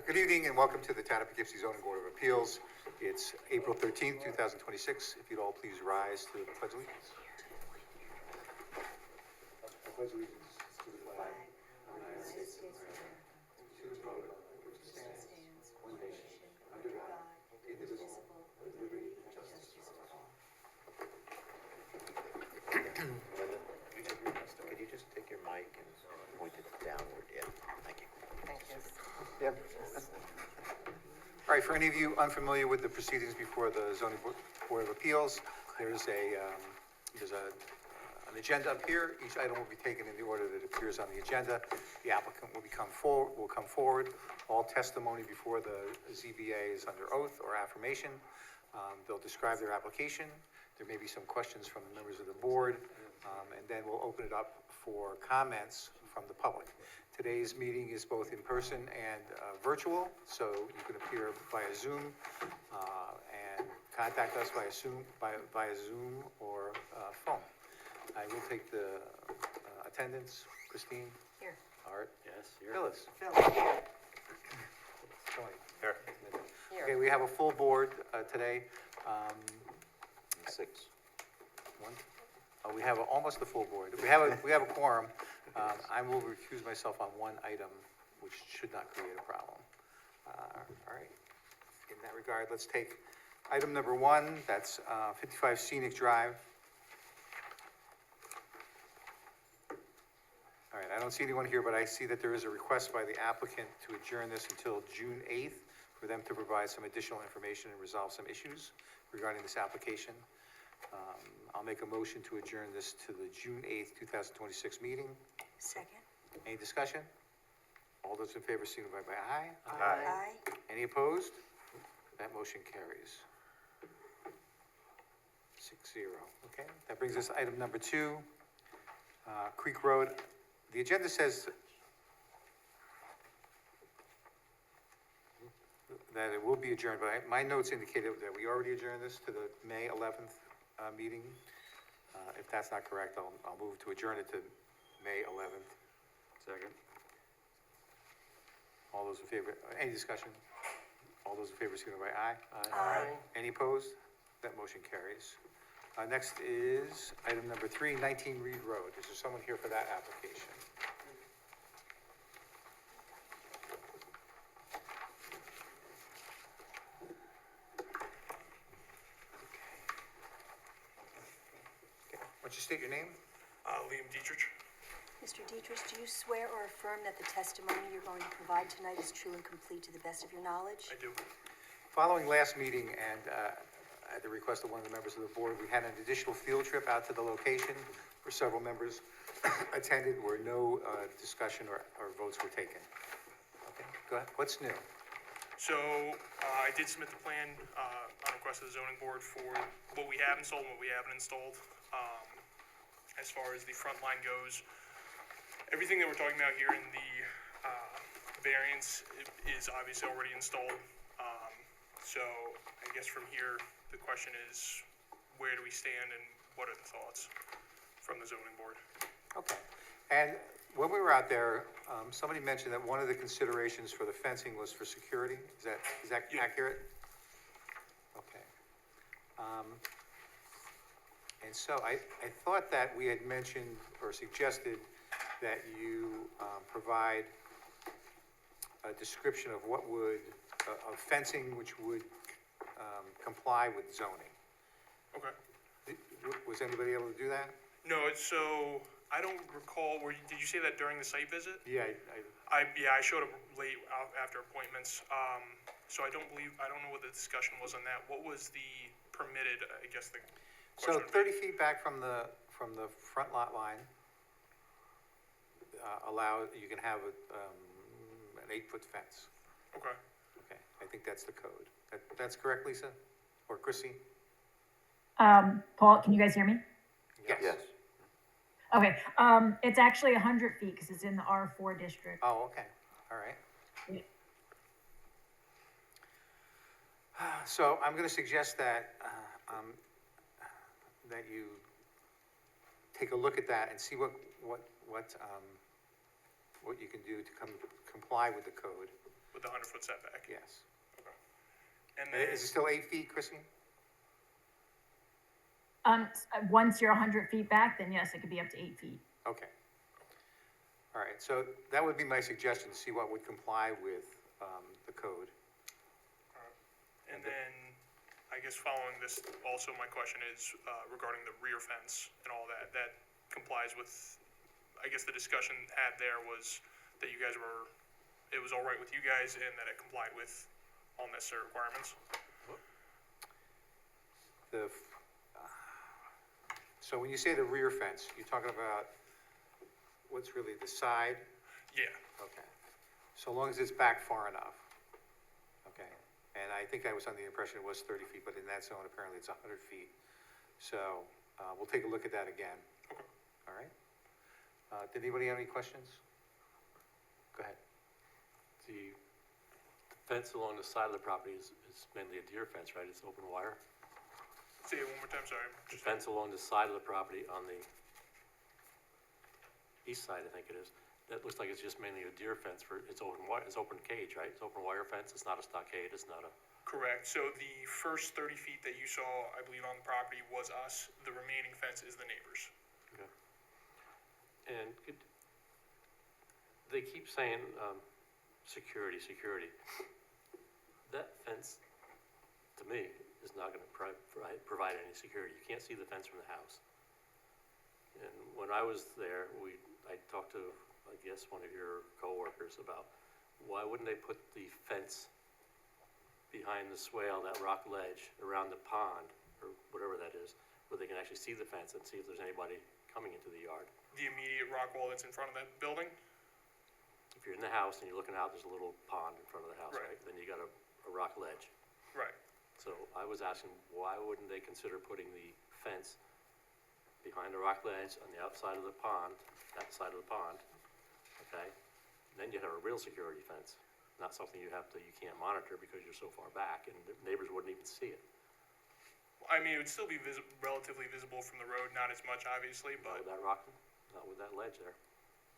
Good evening and welcome to the Town of Poughkeepsie Zoning Board of Appeals. It's April 13th, 2026. If you'd all please rise to the Pledge of Allegiance. I pledge allegiance to the flag of the United States of America, to the republic which stands one nation under God, indivisible, with liberty and justice for all. Could you just take your mic and point it downward? Yeah, thank you. Thank you. Yep. All right, for any of you unfamiliar with the proceedings before the Zoning Board of Appeals, there's an agenda up here. Each item will be taken in the order that appears on the agenda. The applicant will come forward. All testimony before the ZBA is under oath or affirmation. They'll describe their application. There may be some questions from the members of the board, and then we'll open it up for comments from the public. Today's meeting is both in person and virtual, so you can appear via Zoom and contact us via Zoom or phone. I will take the attendance. Christine? Here. Art? Yes, here. Phyllis? Phil. Tony? Here. Okay, we have a full board today. 6. We have almost a full board. We have a quorum. I will recuse myself on one item, which should not create a problem. All right. In that regard, let's take item number 1. That's 55 Scenic Drive. All right, I don't see anyone here, but I see that there is a request by the applicant to adjourn this until June 8th for them to provide some additional information and resolve some issues regarding this application. I'll make a motion to adjourn this to the June 8th, 2026 meeting. Second. Any discussion? All those in favor signify by aye. Aye. Any opposed? That motion carries. 6-0, okay? That brings us to item number 2, Creek Road. The agenda says that it will be adjourned, but my notes indicated that we already adjourned this to the May 11th meeting. If that's not correct, I'll move to adjourn it to May 11th. Second. All those in favor, any discussion? All those in favor signify by aye. Aye. Any opposed? That motion carries. Next is item number 3, 19 Reed Road. Is there someone here for that application? Why don't you state your name? Liam Dietrich. Mr. Dietrich, do you swear or affirm that the testimony you're going to provide tonight is true and complete to the best of your knowledge? I do. Following last meeting and at the request of one of the members of the board, we had an additional field trip out to the location where several members attended, where no discussion or votes were taken. Okay, go ahead. What's new? So I did submit the plan on request of the zoning board for what we have installed and what we haven't installed. As far as the front line goes, everything that we're talking about here in the variance is obviously already installed. So I guess from here, the question is, where do we stand and what are the thoughts from the zoning board? Okay. And when we were out there, somebody mentioned that one of the considerations for the fencing was for security. Is that Yeah. accurate? Okay. And so I thought that we had mentioned or suggested that you provide a description of what would, of fencing which would comply with zoning. Okay. Was anybody able to do that? No, so I don't recall, did you say that during the site visit? Yeah, I showed up late after appointments, so I don't know what the discussion was on that. What was the permitted, I guess the so question? 30 feet back from the front lot line, you can have an 8-foot fence. Okay. Okay, I think that's the code. That's correct, Lisa? Or Chrissy? Paul, can you guys hear me? Yes. Okay, it's actually 100 feet because it's in the R4 district. Oh, okay, all right. Yeah. So I'm gonna suggest that, that you take a look at that and see what you can do to comply with the code. with the 100-foot setback. yes. And then, Is it still 8 feet, Chrissy? Once you're 100 feet back, then yes, it could be up to 8 feet. Okay. All right, so that would be my suggestion, to see what would comply with the code. and then, I guess following this, also my question is regarding the rear fence and all that. That complies with, I guess the discussion had there was that you guys were, it was all right with you guys and that it complied with all necessary requirements. The, so when you say the rear fence, you're talking about what's really the side? Yeah, Okay. So long as it's back far enough. Okay. And I think I was under the impression it was 30 feet, but in that zone, apparently it's 100 feet. So we'll take a look at that again. All right? Did anybody have any questions? Go ahead. The fence along the side of the property is mainly a deer fence, right? It's open wire. say it one more time, sorry. The fence along the side of the property on the east side, I think it is, that looks like it's just mainly a deer fence for, it's open wire, it's open cage, right? It's open wire fence, it's not a stockade, it's not a, Correct, so the first 30 feet that you saw, I believe, on the property was us. The remaining fence is the neighbors. okay. And they keep saying, security. That fence, to me, is not gonna provide any security. You can't see the fence from the house. And when I was there, I talked to, I guess, one of your coworkers about why wouldn't they put the fence behind the swale, that rock ledge, around the pond, or whatever that is, where they can actually see the fence and see if there's anybody coming into the yard. The immediate rock wall that's in front of that building? If you're in the house and you're looking out, there's a little pond in front of the house, Right. right? Then you got a rock ledge. Right. So I was asking, why wouldn't they consider putting the fence behind the rock ledge on the outside of the pond, that side of the pond, okay? Then you'd have a real security fence, not something you can't monitor because you're so far back and the neighbors wouldn't even see it. I mean, it would still be relatively visible from the road, not as much, obviously, Not but with that rock, not with that ledge there.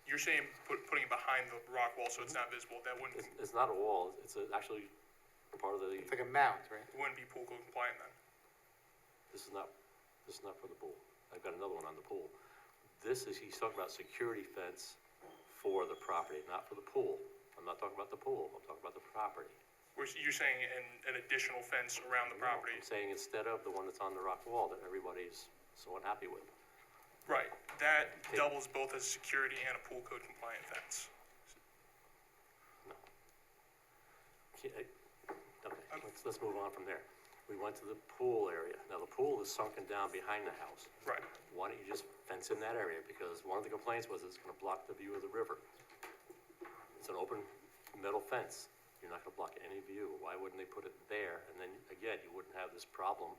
you're saying putting it behind the rock wall so it's not visible. That wouldn't It's not a wall, it's actually part of the, It's like a mount, right? be pool code compliant then. this is not for the pool. I've got another one on the pool. He's talking about security fence for the property, not for the pool. I'm not talking about the pool, I'm talking about the property. You're saying an additional fence around the property? I'm saying instead of the one that's on the rock wall that everybody's so unhappy with. Right, that doubles both as security and a pool code compliant fence. No. Okay, let's move on from there. We went to the pool area. Now, the pool is sunken down behind the house. Right, Why don't you just fence in that area? Because one of the complaints was it's gonna block the view of the river. It's an open metal fence. You're not gonna block any view. Why wouldn't they put it there? And then, again, you wouldn't have this problem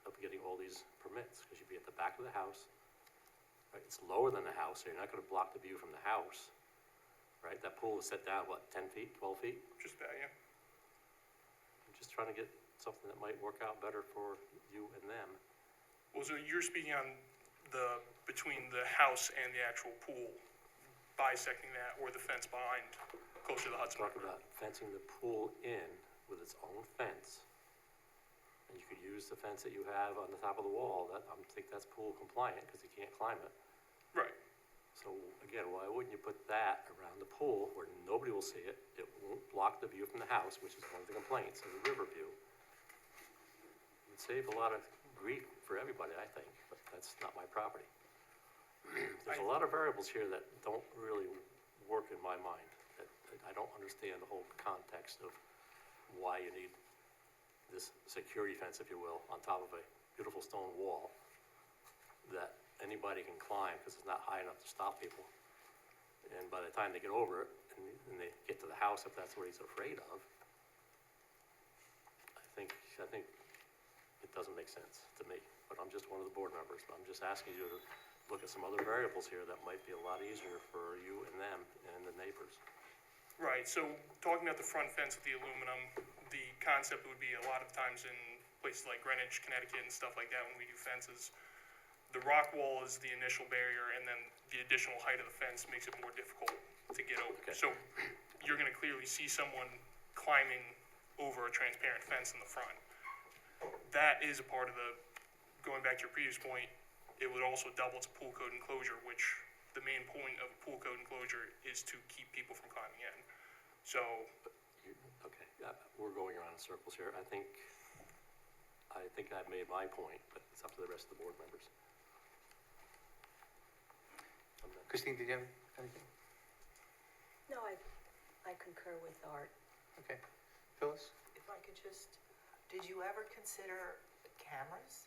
of getting all these permits, because you'd be at the back of the house. Right, it's lower than the house, so you're not gonna block the view from the house. Right, that pool is set down, what, 10 feet, 12 feet? just about, yeah. I'm just trying to get something that might work out better for you and them. Well, so you're speaking on between the house and the actual pool, bisecting that, or the fence behind, closer to the Hudson Talk River? about fencing the pool in with its own fence. And you could use the fence that you have on the top of the wall. I think that's pool compliant, because you can't climb it. Right, So again, why wouldn't you put that around the pool where nobody will see it? It won't block the view from the house, which is one of the complaints, of the river view. It would save a lot of grief for everybody, I think, but that's not my property. There's a lot of variables here that don't really work in my mind. I don't understand the whole context of why you need this security fence, if you will, on top of a beautiful stone wall that anybody can climb because it's not high enough to stop people. And by the time they get over it and they get to the house, if that's what he's afraid of, I think it doesn't make sense to me. But I'm just one of the board members. I'm just asking you to look at some other variables here that might be a lot easier for you and them and the neighbors. right, so talking about the front fence with the aluminum, the concept would be a lot of times in places like Greenwich, Connecticut and stuff like that, when we do fences, the rock wall is the initial barrier, and then the additional height of the fence makes it more difficult to get over. Okay. So you're gonna clearly see someone climbing over a transparent fence in the front. That is a part of the, going back to your previous point, it would also double as a pool code enclosure, which the main point of a pool code enclosure is to keep people from climbing in. So, Okay, we're going around in circles here. I think I've made my point, but it's up to the rest of the board members. Christine, did you have anything? No, I concur with Art. Okay. Phyllis? If I could just, did you ever consider cameras?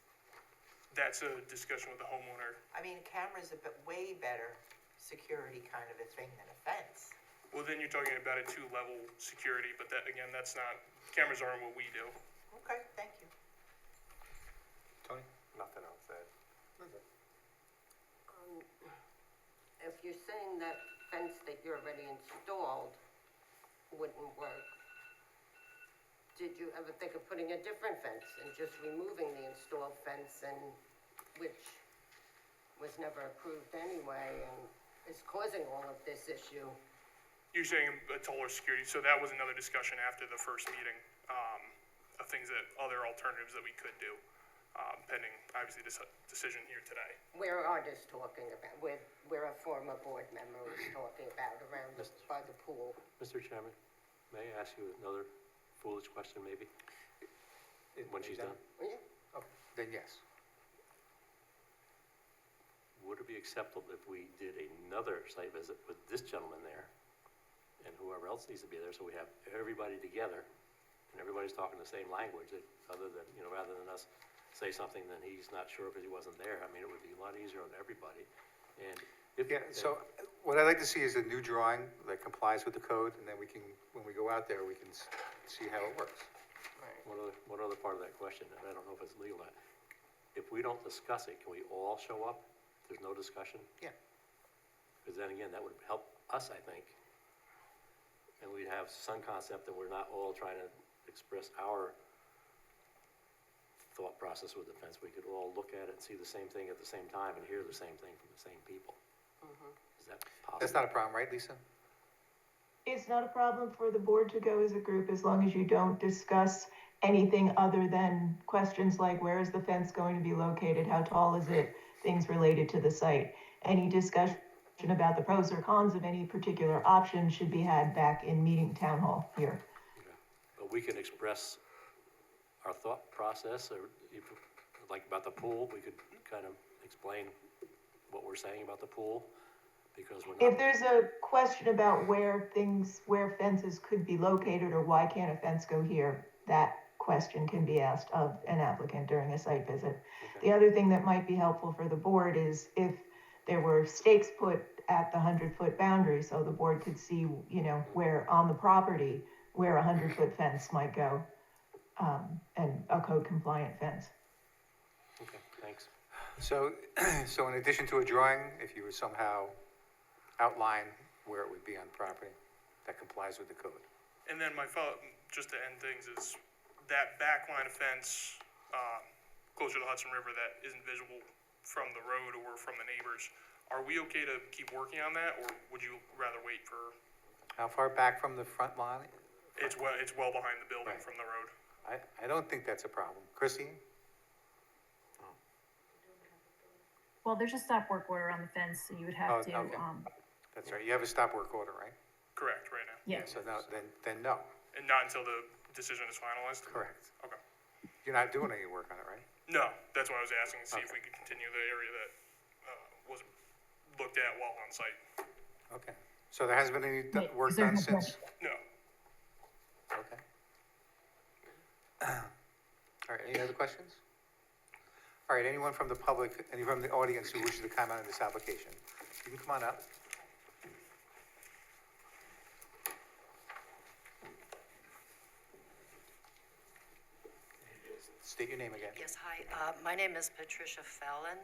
that's a discussion with the homeowner. I mean, a camera's way better security kind of a thing than a fence. Well, then you're talking about a 2-level security, but that, again, that's not, cameras aren't what we do. Okay, thank you. Tony? Nothing else said. If you're saying that fence that you already installed wouldn't work, did you ever think of putting a different fence and just removing the installed fence and, which was never approved anyway and is causing all of this issue? You're saying a taller security, so that was another discussion after the first meeting, of things that, other alternatives that we could do, pending, obviously, this decision here today. Where are this talking about, where a former board member is talking about around the, by the pool? Mr. Chairman, may I ask you another foolish question, maybe, when she's done? Yeah. Oh, then yes. Would it be acceptable if we did another site visit with this gentleman there and whoever else needs to be there, so we have everybody together and everybody's talking the same language, that other than, you know, rather than us say something then he's not sure because he wasn't there? I mean, it would be a lot easier on everybody. And if, Yeah, so what I'd like to see is a new drawing that complies with the code, and then we can, when we go out there, we can see how it works. one other part of that question, and I don't know if it's legal or not. If we don't discuss it, can we all show up? There's no discussion? Yeah. Because then again, that would help us, I think. And we'd have some concept that we're not all trying to express our thought process with the fence. We could all look at it and see the same thing at the same time and hear the same thing from the same people. Is that possible? That's not a problem, right, Lisa? It's not a problem for the board to go as a group as long as you don't discuss anything other than questions like where is the fence going to be located, how tall is it, things related to the site. Any discussion about the pros or cons of any particular option should be had back in meeting town hall here. Okay. But we can express our thought process, or if, like about the pool, we could kind of explain what we're saying about the pool, because we're If not, there's a question about where fences could be located or why can't a fence go here, that question can be asked of an applicant during a site visit. Okay. The other thing that might be helpful for the board is if there were stakes put at the 100-foot boundary, so the board could see, you know, where on the property, where a 100-foot fence might go, and a code compliant fence. okay, thanks. So, so in addition to a drawing, if you would somehow outline where it would be on the property that complies with the code. And then my follow, just to end things, is that back line of fence, closer to the Hudson River that isn't visible from the road or from the neighbors, are we okay to keep working on that, or would you rather wait for, How far back from the front line? it's well behind the building Right. from the road? I don't think that's a problem. Christine? Well, there's a stop work order on the fence, so you would Oh, have to, okay. That's right. You have a stop work order, right? Correct, right now. yeah. So no, then no. And not until the decision is finalized? Correct. Okay. You're not doing any work on it, right? No, that's why I was asking, to see if Okay. we could continue the area that, was looked at while on site. Okay. So there hasn't been any Wait, work is there done no since? No. Okay. All right, any other questions? All right, anyone from the public, any from the audience who wishes to comment on this application? You can come on up. State your name again. Yes, hi. My name is Patricia Fallon.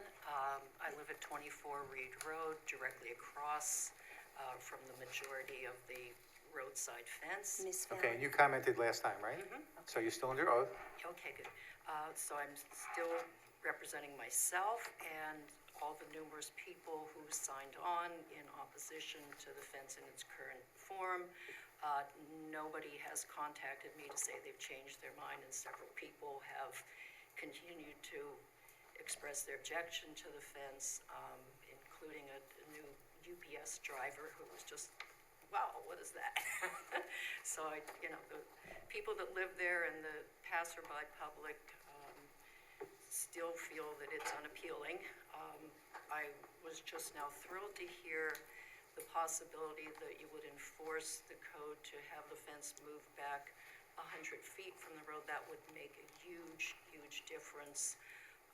I live at 24 Reed Road, directly across from the majority of the roadside fence. Ms. Okay, and Fallon? you commented last time, right? So you're still under oath? Okay, good. So I'm still representing myself and all the numerous people who signed on in opposition to the fence in its current form. Nobody has contacted me to say they've changed their mind, and several people have continued to express their objection to the fence, including a new UPS driver who was just, wow, what is that? So the people that live there and the passerby public still feel that it's unappealing. I was just now thrilled to hear the possibility that you would enforce the code to have the fence move back 100 feet from the road. That would make a huge, huge difference,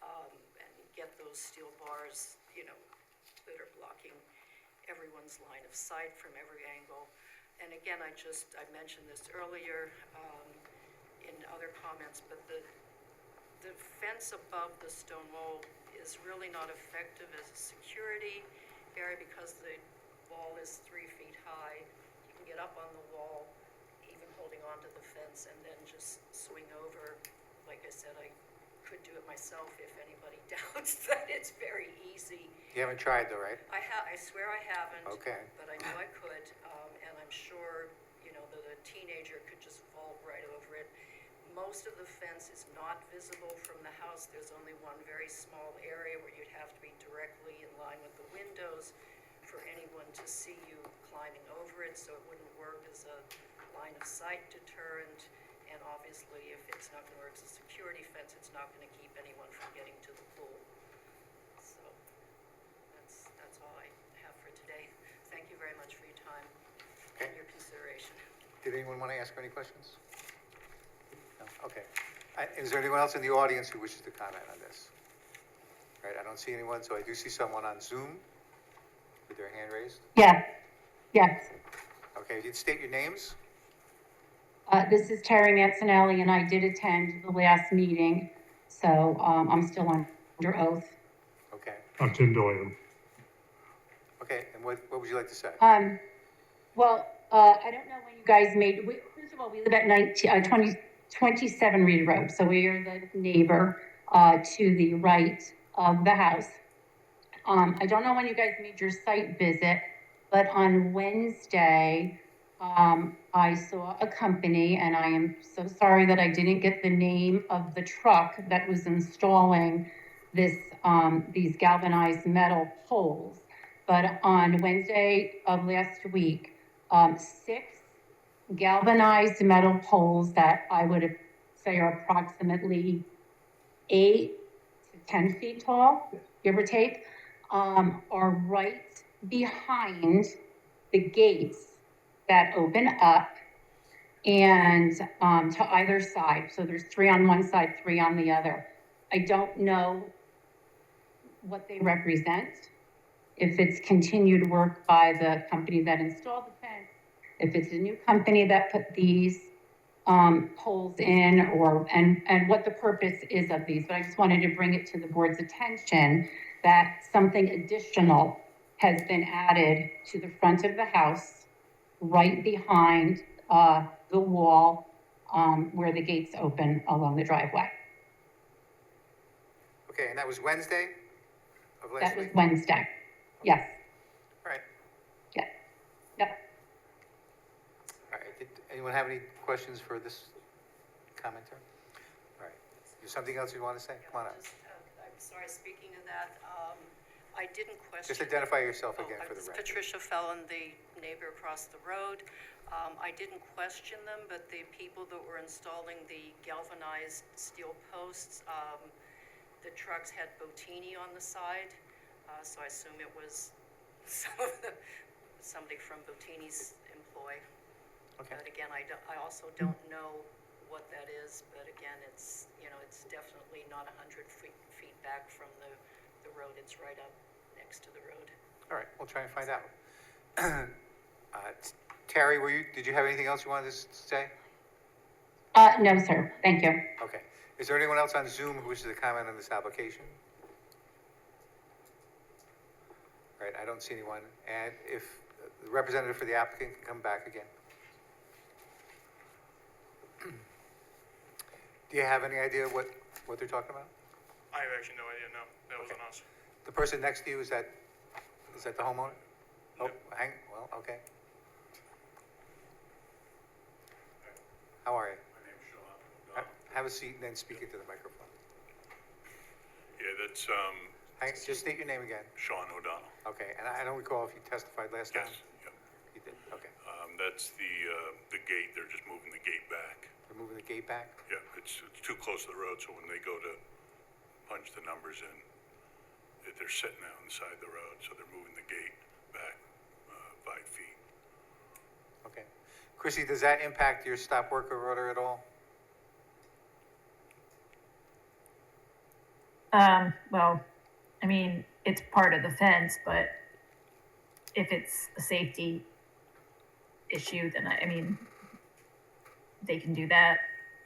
and get those steel bars, that are blocking everyone's line of sight from every angle. And again, I mentioned this earlier in other comments, but the fence above the stone wall is really not effective as a security area because the wall is 3 feet high. You can get up on the wall, even holding onto the fence, and then just swing over. Like I said, I could do it myself if anybody doubts that it's very easy. You haven't tried though, right? I swear I haven't. Okay. But I knew I could, and I'm sure, that a teenager could just vault right over it. Most of the fence is not visible from the house. There's only one very small area where you'd have to be directly in line with the windows for anyone to see you climbing over it, so it wouldn't work as a line of sight deterrent. And obviously, if it's not going to work as a security fence, it's not going to keep anyone from getting to the pool. So that's all I have for today. Thank you very much for your time and your consideration. Did anyone want to ask any questions? No? Okay. Is there anyone else in the audience who wishes to comment on this? All right, I don't see anyone, so I do see someone on Zoom with their hand raised. Yes, yes. Okay, you'd state your names? This is Terry Mancinelli, and I did attend the last meeting, so I'm still under oath. Okay. I'm Tim Doyen. Okay, and what would you like to say? Well, I don't know when you guys first of all, we live at 27 Reed Road, so we are the neighbor to the right of the house. I don't know when you guys made your site visit, but on Wednesday, I saw a company, and I am so sorry that I didn't get the name of the truck that was installing these galvanized metal poles. But on Wednesday of last week, 6 galvanized metal poles that I would say are approximately 8 to 10 feet tall, give or take, are right behind the gates that open up and to either side. So there's 3 on one side, 3 on the other. I don't know what they represent, if it's continued work by the company that installed the fence, if it's a new company that put these poles in, and what the purpose is of these. But I just wanted to bring it to the board's attention that something additional has been added to the front of the house, right behind the wall where the gates open along the driveway. Okay, and that was Wednesday of last That week? was Wednesday. Yes. All right. Yeah. Yep. All right, did anyone have any questions for this commenter? All right, is something else you want to say? Come on up. I'm sorry, speaking of that, I didn't question. Just identify yourself again for the This is record. Patricia Fellon, the neighbor across the road. I didn't question them, but the people that were installing the galvanized steel posts, the trucks had Botini on the side, so I assume it was somebody from Botini's employ. Okay. But again, I also don't know what that is, but again, it's definitely not 100 feet back from the road. It's right up next to the road. All right, we'll try and find out. Terry, did you have anything else you wanted to say? No, sir. Thank you. Okay. Is there anyone else on Zoom who wishes to comment on this application? All right, I don't see anyone. And if the representative for the applicant can come back again. Do you have any idea what they're talking about? I have actually no idea, no, that wasn't us. The person next to you, is that the homeowner? Oh, No. well, okay. How are you? My name's Sean. Have a seat and then speak into the microphone. Yeah, that's, Just state your name again. Sean O'Donnell. Okay, and I don't recall if you testified last time? Yes, yep. You did, okay. That's the gate, they're just moving the gate back. We're moving the gate back? Yeah, it's too close to the road, so when they go to punch the numbers in, they're sitting out on the side of the road, so they're moving the gate back 5 feet. Okay. Chrissy, does that impact your stop work order at all? Well, I mean, it's part of the fence, but if it's a safety issue, then I mean, they can do that,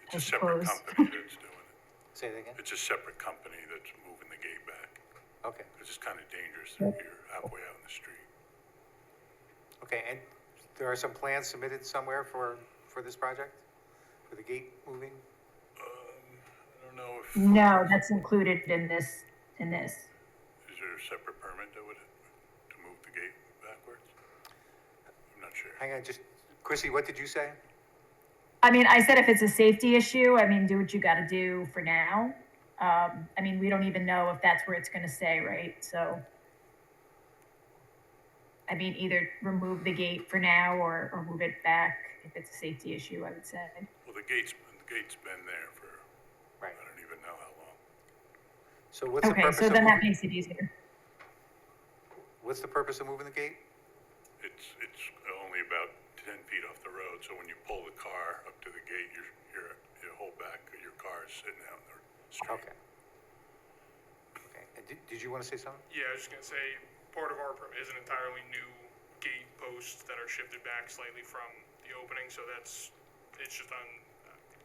It's I a separate suppose. company that's doing it. Say that again? It's a separate company that's moving the gate back, Okay, because it's kind of dangerous if you're halfway out in the street. okay, and there are some plans submitted somewhere for this project? For the gate moving? I don't know if, No, that's included in this. is there a separate permit that would, to move the gate backwards? I'm not sure. Hang on, just, Chrissy, what did you say? I mean, I said if it's a safety issue, I mean, do what you gotta do for now. I mean, we don't even know if that's where it's gonna stay, right? So, I mean, either remove the gate for now or move it back if it's a safety issue, I would say. Well, the gate's been there for, Right. I don't even know how long. So what's the Okay, purpose so of then that moving, makes it easier. what's the purpose of moving the gate? It's only about 10 feet off the road, so when you pull the car up to the gate, you hold back, your car is sitting out in the street. Okay. Okay, and did you want to say something? Yeah, I was just gonna say, part of our permit is an entirely new gate posts that are shifted back slightly from the opening, so it's just on,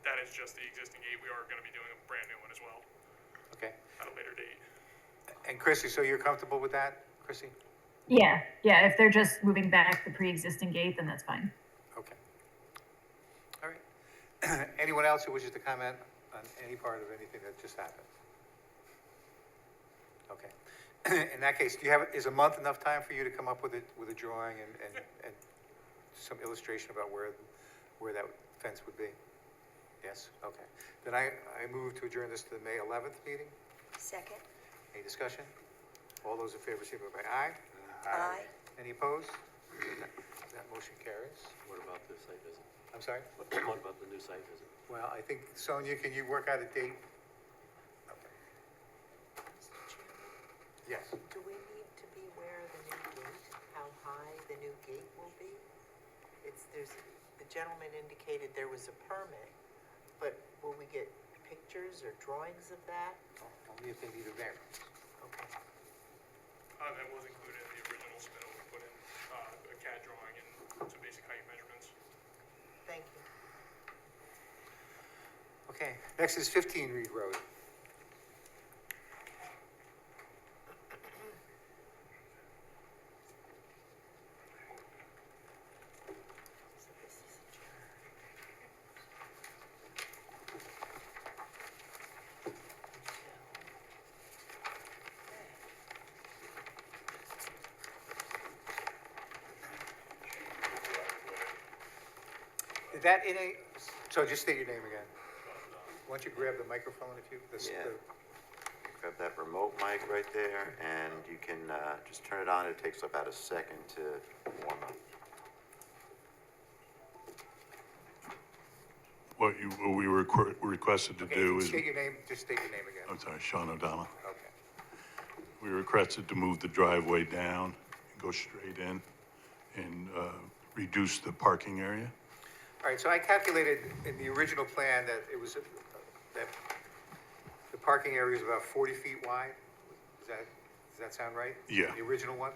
that is just the existing gate. We are gonna be doing a brand new one as well Okay, at a later date. and Chrissy, so you're comfortable with that, Chrissy? Yeah, if they're just moving back the pre-existing gate, then that's fine. Okay. All right. Anyone else who wishes to comment on any part of anything that just happened? Okay. In that case, is a month enough time for you to come up with a drawing and some illustration about where that fence would be? Yes, okay. Then I move to adjourn this to the May 11th meeting. Second? Any discussion? All those in favor, signify by aye. Aye. Any opposed? That motion carries. What about the site visit? I'm sorry? What about the new site visit? Well, I think, Sonia, can you work out a date? Okay. Yes. Do we need to be aware of the new gate, how high the new gate will be? The gentleman indicated there was a permit, but will we get pictures or drawings of that? Only if they need a variance. Okay. That was included in the original submittal. We put in a CAD drawing and some basic height measurements. Thank you. Okay, next is 15 Reed Road. So this is Is that in a, so just state your name again. Why don't you grab the microphone if you, Yeah. Grab that remote mic right there, and you can just turn it on. It takes about a second to warm up. What we were requested to Okay, do is, state your name, just state your name again. I'm sorry, Sean O'Donnell. Okay. We requested to move the driveway down, go straight in, and reduce the parking area. All right, so I calculated in the original plan that it was, that the parking area is about 40 feet wide. Does that sound right? Yeah. The original one?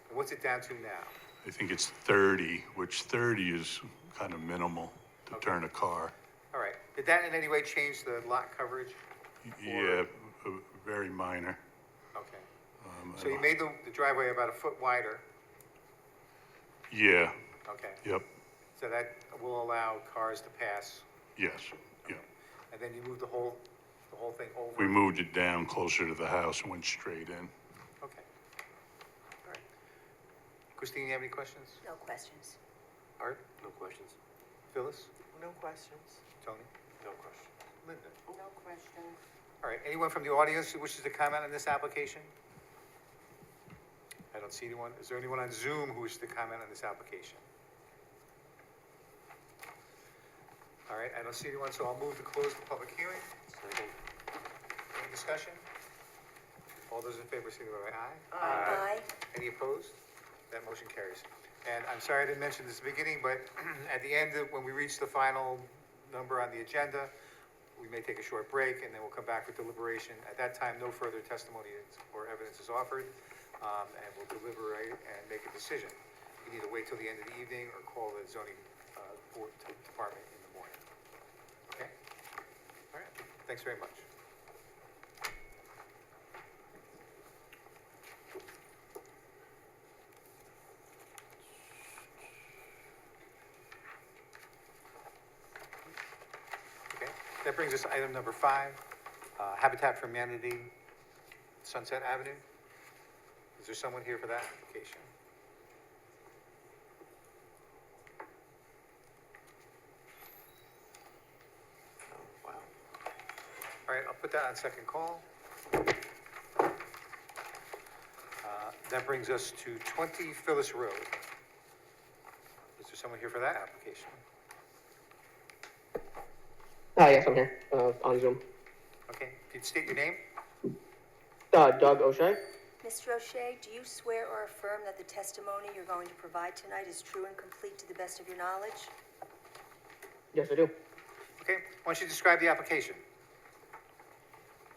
And what's it down to now? I think it's 30, which 30 is kind of minimal to Okay. turn a car. All right, did that in any way change the lot coverage? Yeah, very minor. Okay. I So you don't- made the driveway about a foot wider, Yeah, okay? yep, So that will allow cars to pass, yes, yeah. and then you move the whole thing over? We moved it down closer to the house and went straight in. Okay. All right. Christine, you have any questions? No questions. Art? No questions? Phyllis? No questions. Tony? No question. Linda? No questions. All right, anyone from the audience who wishes to comment on this application? I don't see anyone. Is there anyone on Zoom who wishes to comment on this application? All right, I don't see anyone, so I'll move to close the public hearing. Second. Any discussion? All those in favor, signify by aye. Aye. Any opposed? That motion carries. And I'm sorry I didn't mention this at the beginning, but at the end, when we reach the final number on the agenda, we may take a short break, and then we'll come back for deliberation. At that time, no further testimony or evidence is offered, and we'll deliberate and make a decision. You can either wait till the end of the evening or call the zoning board department in the morning. Okay? All right, thanks very much. Okay, that brings us to item number 5, Habitat for Humanity, Sunset Avenue. Is there someone here for that application? Oh, wow. All right, I'll put that on second call. That brings us to 20 Phyllis Road. Is there someone here for that application? Yes, I'm here, on Zoom. Okay, can you state your name? Doug O'Shea? Mr. O'Shea, do you swear or affirm that the testimony you're going to provide tonight is true and complete to the best of your knowledge? Yes, I do. Okay, why don't you describe the application?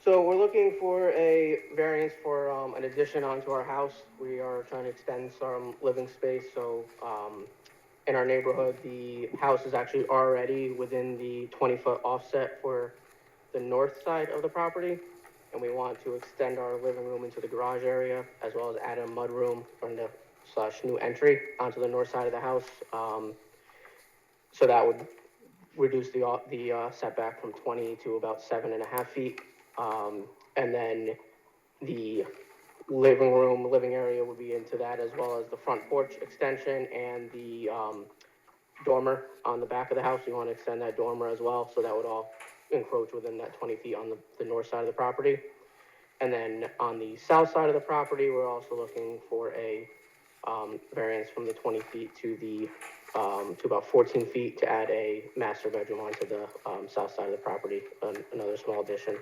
So we're looking for a variance for, an addition onto our house. We are trying to extend some living space, so, in our neighborhood, the house is actually already within the 20-foot offset for the north side of the property. And we want to extend our living room into the garage area, as well as add a mudroom / new entry onto the north side of the house. So that would reduce the setback from 20 to about 7.5 feet. And then the living area would be into that, as well as the front porch extension and the dormer on the back of the house. We want to extend that dormer as well, so that would all encroach within that 20 feet on the north side of the property. And then on the south side of the property, we're also looking for a variance from the 20 feet to about 14 feet to add a master bedroom onto the south side of the property, another small addition.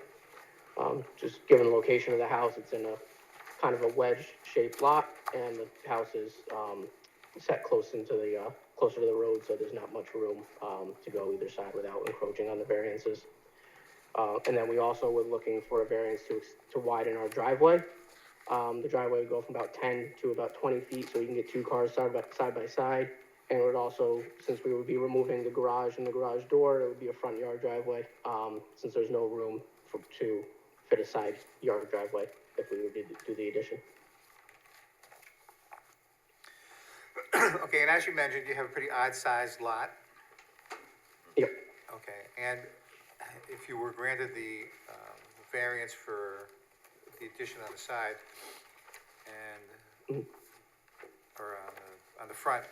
Just given the location of the house, it's in a kind of a wedge-shaped lot, and the house is set closer to the road, so there's not much room to go either side without encroaching on the variances. And then we also were looking for a variance to widen our driveway. The driveway would go from about 10 to about 20 feet, so you can get 2 cars side by side. And it would also, since we would be removing the garage and the garage door, it would be a front yard driveway, since there's no room to fit a side yard driveway if we would do the addition. Okay, and as you mentioned, you have a pretty odd-sized lot. Yep. Okay, and if you were granted the variance for the addition on the side and, or on the front,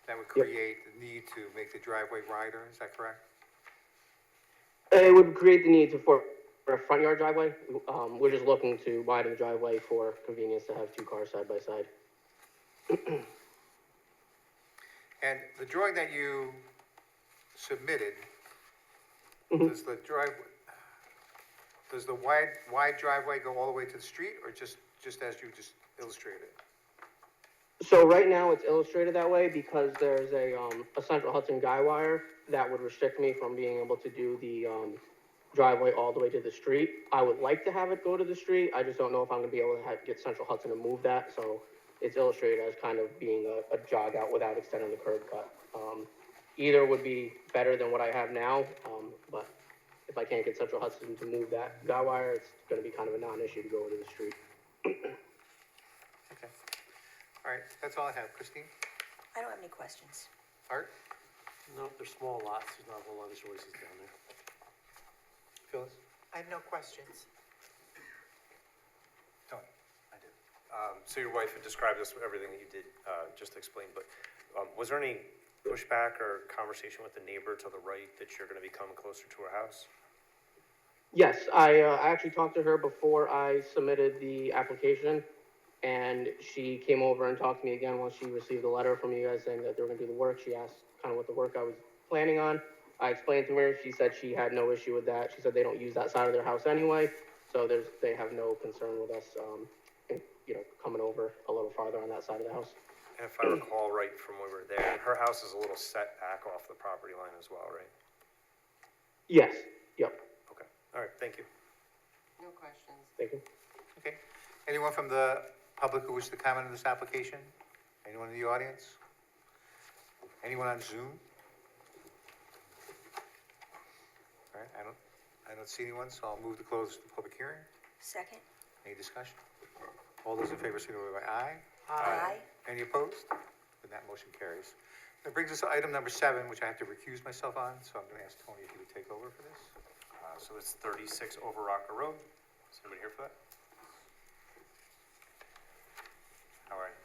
that would create the need to make the driveway wider, is that correct? It would create the need for a front yard driveway. We're just looking to widen the driveway for convenience to have 2 cars side by side. And the drawing that you submitted, does the wide driveway go all the way to the street, or just as you just illustrated? So right now it's illustrated that way because there's a Central Hudson guy wire that would restrict me from being able to do the driveway all the way to the street. I would like to have it go to the street. I just don't know if I'm gonna be able to get Central Hudson to move that. So it's illustrated as kind of being a jog out without extending the curb cut. Either would be better than what I have now, but if I can't get Central Hudson to move that guy wire, it's gonna be kind of a non-issue to go into the street. Okay. All right, that's all I have. Christine? I don't have any questions. Art? No, they're small lots, there's not a whole lot of choices down there. Phyllis? I have no questions. Tony? I did. So your wife had described this, everything that you did, just explained, but was there any pushback or conversation with the neighbor to the right that you're gonna be coming closer to her house? Yes, I actually talked to her before I submitted the application, and she came over and talked to me again once she received the letter from you guys saying that they were gonna do the work. She asked kind of what the work I was planning on. I explained to her, she said she had no issue with that. She said they don't use that side of their house anyway, so they have no concern with us, coming over a little farther on that side of the house. And if I recall right from when we were there, her house is a little set back off the property line as well, right? Yes, yep, Okay, all right, thank you. No questions. thank you. Okay. Anyone from the public who wishes to comment on this application? Anyone in the audience? Anyone on Zoom? All right, I don't see anyone, so I'll move to close the public hearing. Second? Any discussion? All those in favor, signify by aye. Aye. Any opposed? Then that motion carries. That brings us to item number 7, which I have to recuse myself on, so I'm gonna ask Tony if he would take over for this. So it's 36 Over Rocker Road. Is anybody here for that? How are you?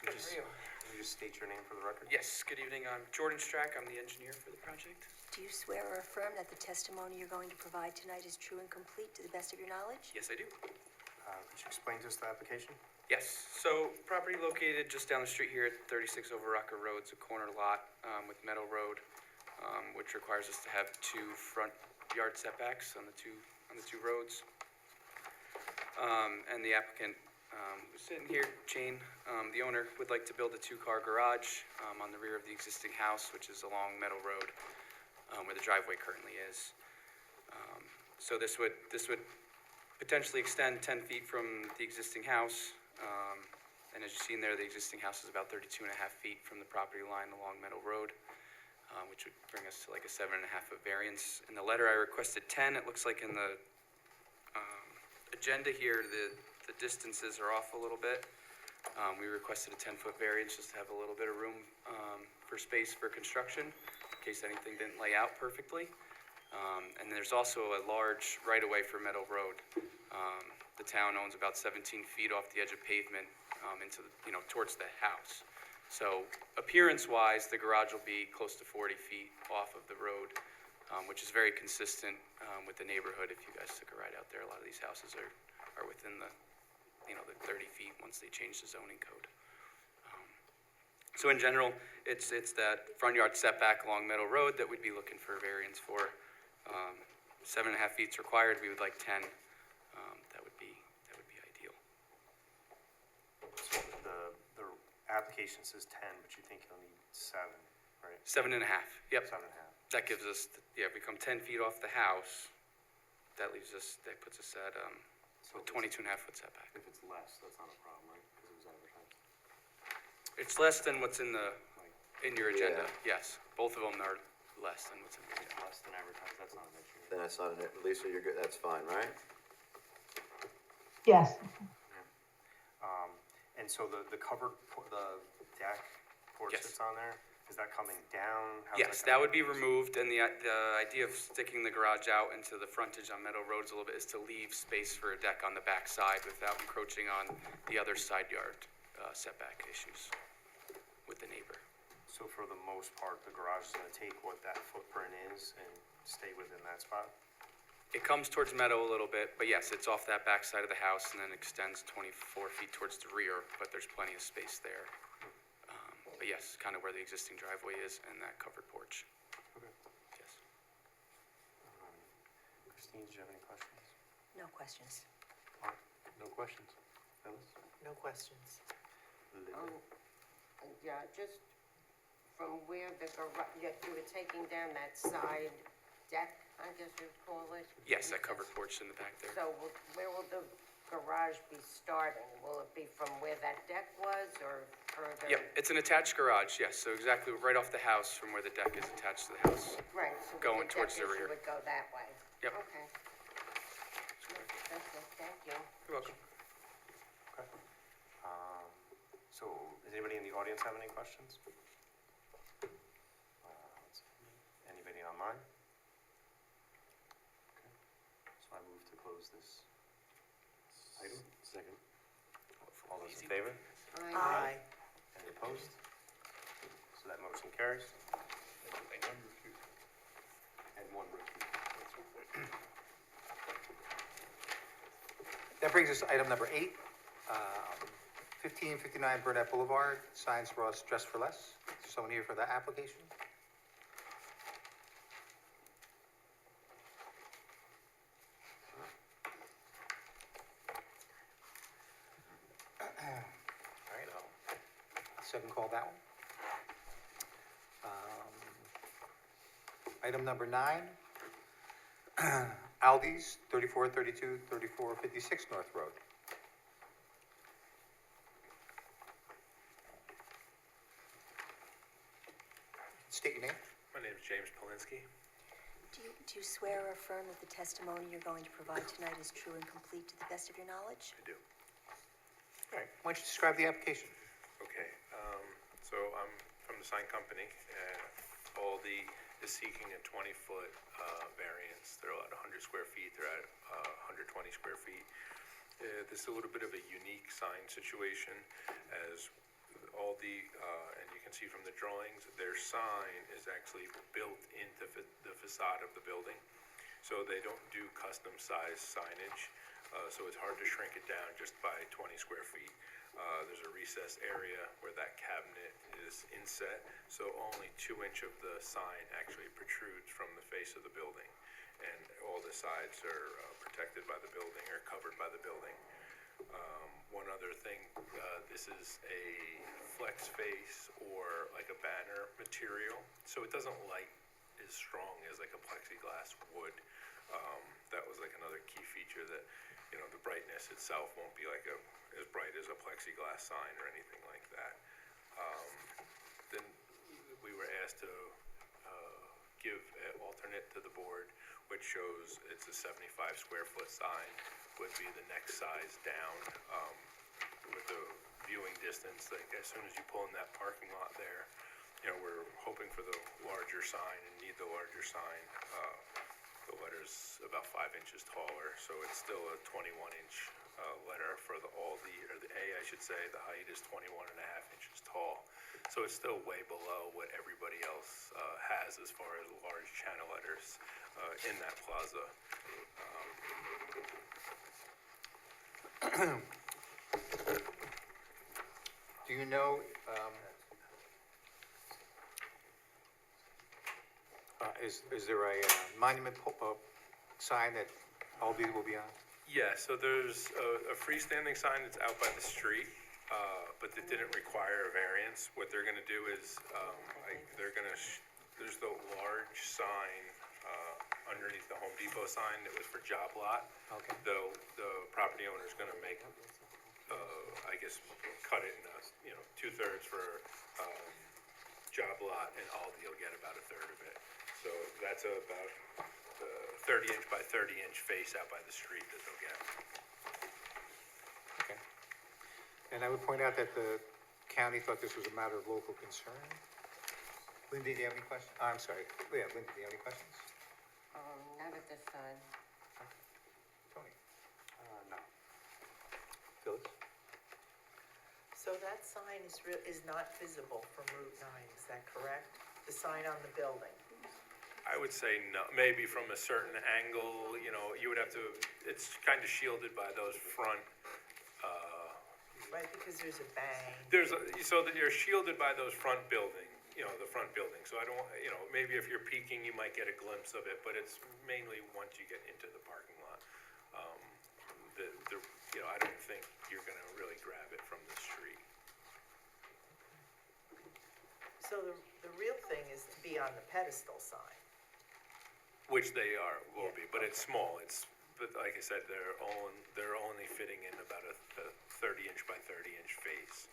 Can you just state your name for the record? Yes, good evening. I'm Jordan Strack. I'm the engineer for the project. Do you swear or affirm that the testimony you're going to provide tonight is true and complete to the best of your knowledge? Yes, I do. Could you explain to us the application? Yes, so property located just down the street here at 36 Over Rocker Road. It's a corner lot with Meadow Road, which requires us to have 2 front yard setbacks on the two roads. And the applicant who's sitting here, Jane, the owner, would like to build a 2-car garage on the rear of the existing house, which is along Meadow Road, where the driveway currently is. So this would potentially extend 10 feet from the existing house. And as you've seen there, the existing house is about 32.5 feet from the property line along Meadow Road, which would bring us to like a 7.5 foot variance. In the letter, I requested 10. It looks like in the agenda here, the distances are off a little bit. We requested a 10-foot variance just to have a little bit of room for space for construction, in case anything didn't lay out perfectly. And there's also a large right-of-way for Meadow Road. The town owns about 17 feet off the edge of pavement towards the house. So appearance-wise, the garage will be close to 40 feet off of the road, which is very consistent with the neighborhood. If you guys took a ride out there, a lot of these houses are within the 30 feet once they change the zoning code. So in general, it's that front yard setback along Meadow Road that we'd be looking for a variance for. 7.5 feet's required. We would like 10. That would be ideal. So the application says 10, but you think you'll need 7, right? 7.5. Yep. 7.5. That gives us, if we come 10 feet off the house, that puts us at a 22.5 foot setback. If it's less, that's not a problem, right? Because it was advertised. It's less than what's in your agenda. Yeah. Yes, both of them are less than what's in the agenda. Less than advertised, that's not an issue. Then that's not Lisa, you're good, that's fine, right? Yes, And so the covered, the deck porch Yes. that's on there, is that coming down? How's Yes, gonna that would be use? removed, and the idea of sticking the garage out into the frontage on Meadow Road a little bit is to leave space for a deck on the back side without encroaching on the other side yard setback issues with the neighbor. So for the most part, the garage is gonna take what that footprint is and stay within that spot? It comes towards Meadow a little bit, but yes, it's off that back side of the house and then extends 24 feet towards the rear, but there's plenty of space there. But yes, kind of where the existing driveway is and that covered porch. Okay. Yes. Christine, did you have any questions? No questions. Mark? No questions? Phyllis? No questions. Yeah, just from where the garage, you were taking down that side deck, I guess you'd call it? Yes, that covered porch in the back there. So where will the garage be starting? Will it be from where that deck was or further? Yep, it's an attached garage, yes, so exactly right off the house from where the deck is attached to the house. Right, so where Going the towards deck the is, you rear. would go that way? Yep. Okay. That's it, thank you. You're welcome. Okay. So, does anybody in the audience have any questions? Let's see. Anybody online? Okay. So I move to close this item. Second. All those in favor? Aye. Any opposed? So That motion carries. And one recuse. That brings us to item number 8, 1559 Burnett Boulevard, Signs Ross Dress for Less. Is there someone here for that application? All right, I'll second call that one. Item number 9, Aldi's, 3432, 3456 North Road. State your name. My name is James Polinsky. Do you swear or affirm that the testimony you're going to provide tonight is true and complete to the best of your knowledge? I do. All right, why don't you describe the application? Okay, so I'm from the sign company. Aldi is seeking a 20-foot variance. They're at 100 square feet. They're at 120 square feet. This is a little bit of a unique sign situation, as Aldi, and you can see from the drawings, their sign is actually built into the facade of the building. So they don't do custom size signage, so it's hard to shrink it down just by 20 square feet. There's a recessed area where that cabinet is inset, so only 2 inch of the sign actually protrudes from the face of the building. And all the sides are protected by the building or covered by the building. One other thing, this is a flex face or like a banner material, so it doesn't light as strong as like a plexiglass would. That was like another key feature, that, you know, the brightness itself won't be like as bright as a plexiglass sign or anything like that. Then we were asked to give an alternate to the board, which shows it's a 75 square foot sign, would be the next size down, with the viewing distance. Like as soon as you pull in that parking lot there, you know, we're hoping for the larger sign and need the larger sign. The letter's about 5 inches taller, so it's still a 21-inch letter for the Aldi, or the A, I should say. The height is 21.5 inches tall, so it's still way below what everybody else has as far as large channel letters in that plaza. Do you know, is there a monument sign that Aldi will be on? Yeah, so there's a freestanding sign that's out by the street, but that didn't require a variance. What they're gonna do is, there's the large sign underneath the Home Depot sign that was for job lot. Okay. The property owner's gonna make, I guess, cut it in, 2/3 for job lot, and Aldi will get about 1/3 of it. So that's about 30-inch by 30-inch face out by the street that they'll get. Okay. And I would point out that the county thought this was a matter of local concern. Lindy, do you have any questions? I'm sorry. Yeah, Lindy, do you have any questions? Not at this time. Tony? No. Phyllis? So that sign is not visible from Route 9, is that correct? The sign on the building? I would say no, maybe from a certain angle, you would have to, it's kind of shielded by those front, Right, because there's a bang. so that you're shielded by those front building, the front building. So I don't, maybe if you're peeking, you might get a glimpse of it, but it's mainly once you get into the parking lot. I don't think you're gonna really grab it from the street. So the real thing is to be on the pedestal sign. Which they will be, but it's small. But like I said, they're only fitting in about a 30-inch by 30-inch face.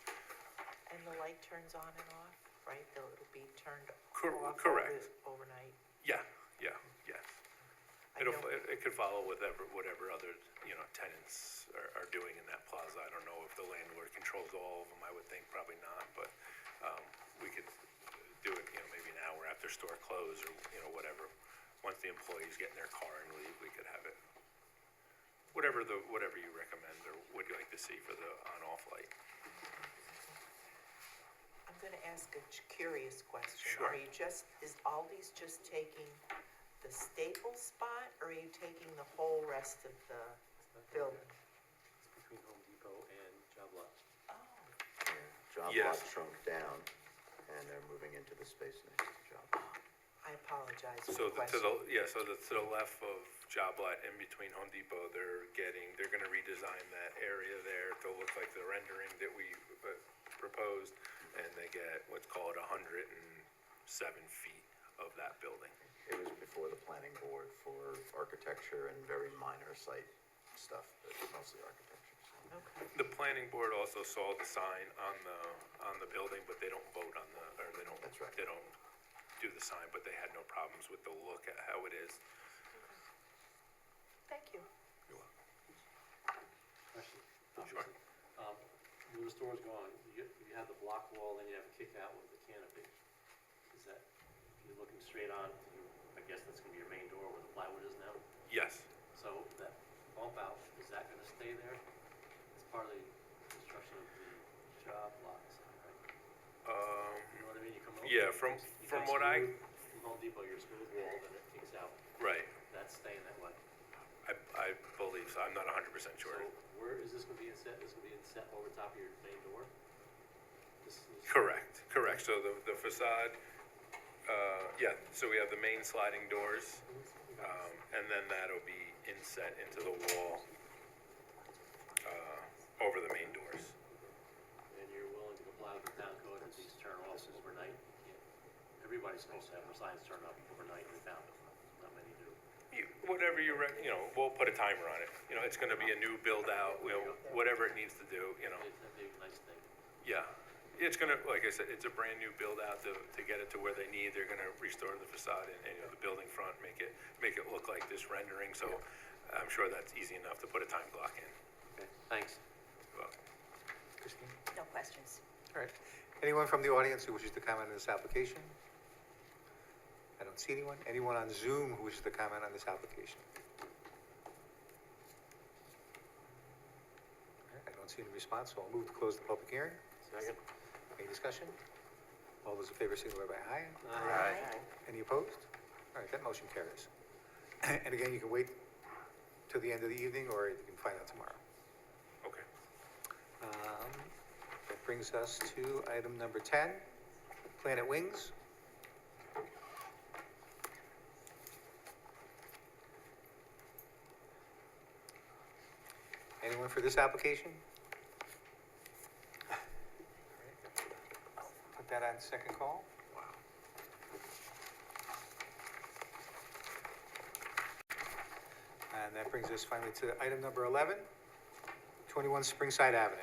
And the light turns on and off, right? It'll be turned off Correct. overnight? Yeah, yes. It could follow whatever other, tenants are doing in that plaza. I don't know if the landlord controls all of them. I would think probably not, but we could do it, maybe an hour after store close or, whatever. Once the employees get in their car and leave, we could have it. Whatever you recommend or would you like to see for the on-off light. I'm gonna ask a curious question. Sure. Are you just, is Aldi's just taking the staple spot, or are you taking the whole rest of the building? It's between Home Depot and Job Lot. Job Yes. lot shrunk down, and they're moving into the space next to Job Lot. I apologize for So the to question. to the left of Job Lot, in between Home Depot, they're gonna redesign that area there to look like the rendering that we proposed, and they get what's called 107 feet of that building. It was before the planning board for architecture and very minor site stuff, but mostly architecture. So. Okay. The planning board also saw the sign on the building, but they don't vote on That's right. they don't do the sign, but they had no problems with the look at how it is. Thank you. You're welcome. Question. Sure. Where the store's going, you have the block wall, then you have a kick out with the canopy. Is that, if you're looking straight on, I guess that's gonna be your main door where the plywood is now? Yes. So that bump out, is that gonna stay there? It's part of the construction of the Job Lot sign, right? You know what I mean? You come over. Yeah, from what I, From Home Depot, your smooth wall, then it kicks out. right, That's staying that way. I believe so, I'm not 100% sure. So where is this gonna be inset? This is gonna be inset over top of your main door? This is. Correct, so the facade, yeah, so we have the main sliding doors, and then that'll be inset into the wall, over the main doors. And you're willing to comply with the town code that these turn off overnight? You can't, everybody's supposed to have their signs turned off overnight in town, not many do. Whatever we'll put a timer on it, it's gonna be a new build out, whatever it needs to do, That'd be a nice thing. yeah. It's gonna, like I said, it's a brand new build out to get it to where they need, they're gonna restore the facade and the building front, make it look like this rendering, so I'm sure that's easy enough to put a time clock in. Okay, thanks. You're welcome. Christine? No questions. All right. Anyone from the audience who wishes to comment on this application? I don't see anyone. Anyone on Zoom who wishes to comment on this application? All right, I don't see any response, so I'll move to close the public hearing. Second. Any discussion? All those in favor signify by aye. Aye. Any opposed? All right, that motion carries. And again, you can wait till the end of the evening, or you can find out tomorrow. Okay. That brings us to item number 10, Planet Wings. Anyone for this application? Put that on second call. And that brings us finally to item number 11, 21 Springside Avenue.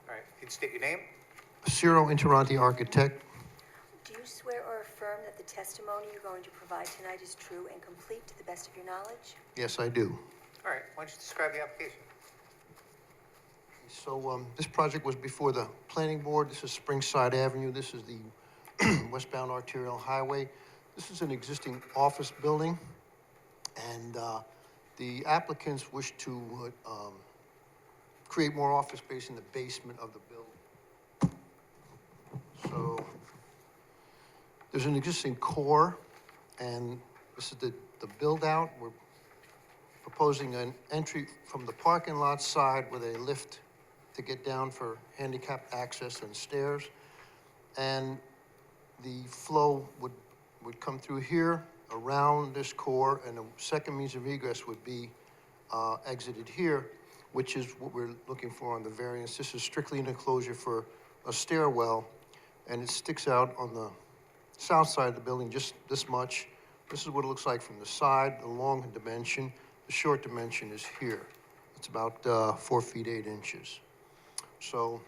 All right, can you state your name? Ciro Interante, architect. Do you swear or affirm that the testimony you're going to provide tonight is true and complete to the best of your knowledge? Yes, I do. All right, why don't you describe the application? So this project was before the planning board. This is Springside Avenue. This is the westbound arterial highway. This is an existing office building, and the applicants wish to create more office space in the basement of the building. So there's an existing core, and this is the build-out. We're proposing an entry from the parking lot side with a lift to get down for handicap access and stairs. And the flow would come through here, around this core, and the second means of egress would be exited here, which is what we're looking for on the variance. This is strictly an enclosure for a stairwell, and it sticks out on the south side of the building just this much. This is what it looks like from the side, the long dimension. The short dimension is here. It's about 4 feet 8 inches. So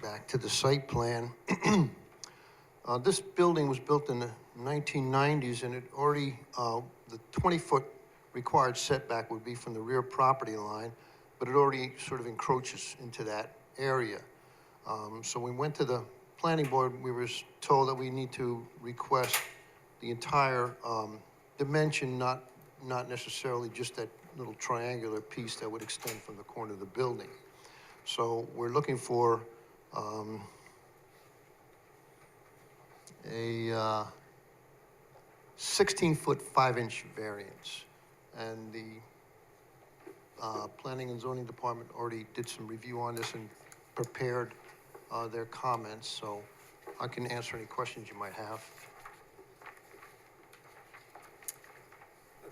back to the site plan. This building was built in the 1990s, and it already, the 20-foot required setback would be from the rear property line, but it already sort of encroaches into that area. So we went to the planning board, we were told that we need to request the entire dimension, not necessarily just that little triangular piece that would extend from the corner of the building. So we're looking for a 16-foot, 5-inch variance. And the Planning and Zoning Department already did some review on this and prepared their comments, so I can answer any questions you might have.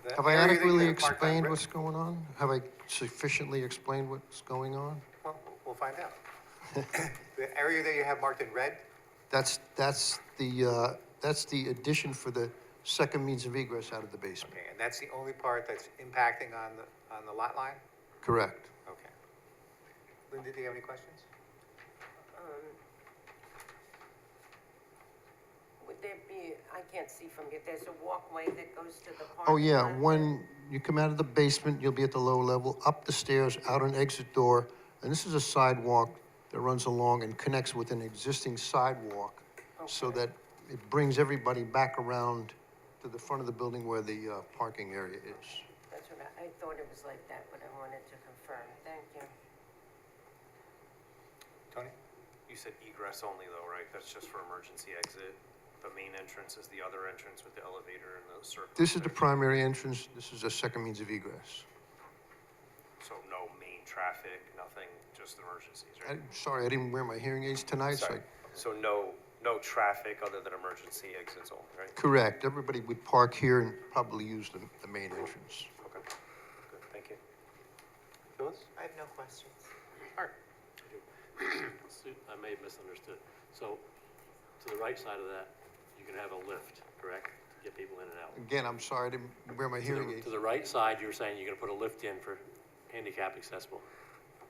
The Have I area that you adequately have marked on explained red- what's going on? Have I sufficiently explained what's going on? Well, we'll find out. The area that you have marked in red, That's the addition for the second means of egress out of the basement. okay, and that's the only part that's impacting on the lot line? Correct. Okay. Linda, do you have any questions? Would there be, I can't see from here, there's a walkway that goes to the parking Oh, yeah, lot? when you come out of the basement, you'll be at the lower level, up the stairs, out an exit door, and this is a sidewalk that runs along and connects with an existing sidewalk, so that it brings everybody back around to the front of the building where the parking area is. That's what I thought it was like that, but I wanted to confirm. Thank you. Tony? You said egress only though, right? That's just for emergency exit. The main entrance is the other entrance with the elevator and the circle. This is the primary entrance, this is a second means of egress. So no main traffic, nothing, just emergencies, right? I'm sorry, I didn't wear my hearing aids tonight, so. Sorry. So no traffic other than emergency exits only, right? Correct, everybody would park here and probably use the main entrance. Okay, good, thank you. Phyllis? I have no questions. Art? I may have misunderstood. So, to the right side of that, you can have a lift, correct? To get people in and out. Again, I'm sorry, I didn't wear my hearing aids. To the right side, you were saying you're gonna put a lift in for handicap accessible,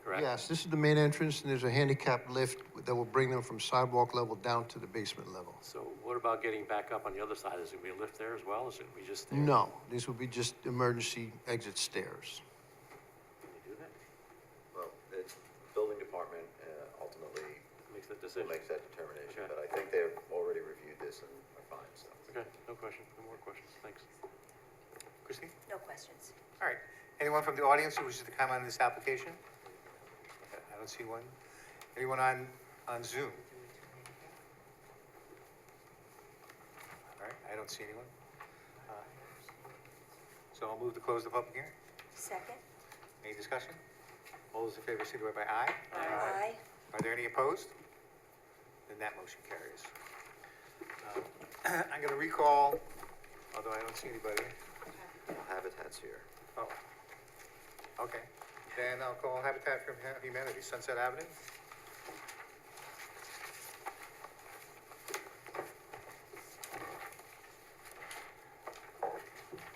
correct? Yes, this is the main entrance, and there's a handicap lift that will bring them from sidewalk level down to the basement level. So what about getting back up on the other side? Is there gonna be a lift there as well, or is it gonna be just stairs? No, these will be just emergency exit stairs. Can you do that? Well, it's building department ultimately Makes that will decision. make that determination, Okay. but I think they've already reviewed this and are fine, so. Okay, no question, no more questions, thanks. Christine? No questions. All right. Anyone from the audience who wishes to comment on this application? I don't see one. Anyone on Zoom? All right, I don't see anyone. So I'll move to close the public hearing. Second? Any discussion? All those in favor signify by aye. Aye. Are there any opposed? Then that motion carries. I'm going to recall, although I don't see anybody. Habitat's here. Oh, okay. Then I'll call Habitat for Humanity, Sunset Avenue.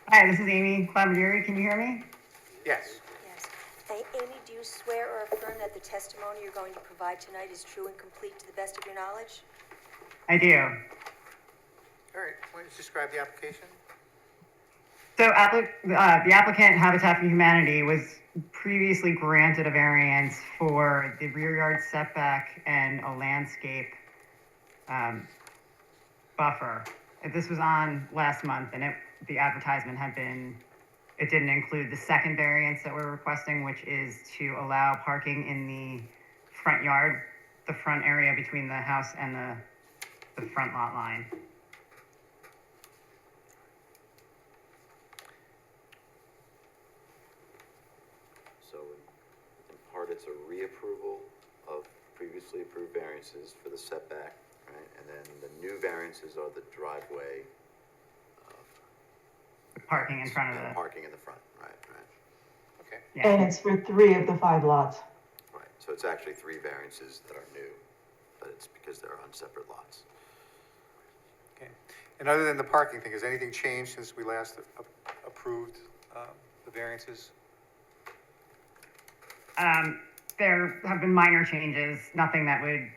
Hi, this is Amy Clavadieri. Can you hear me? Yes. Yes. Amy, do you swear or affirm that the testimony you're going to provide tonight is true and complete to the best of your knowledge? I do. All right, why don't you describe the application? So the applicant, Habitat for Humanity, was previously granted a variance for the rear yard setback and a landscape buffer. This was on last month, and the advertisement it didn't include the second variance that we're requesting, which is to allow parking in the front yard, the front area between the house and the front lot line. So in part, it's a reapproval of previously approved variances for the setback, right? And then the new variances are the driveway. Parking in front of the. Parking in the front, right. Okay. Yeah. And it's for 3 of the 5 lots. Right, so it's actually 3 variances that are new, but it's because they're on separate lots. Okay. And other than the parking thing, has anything changed since we last approved the variances? There have been minor changes, nothing that would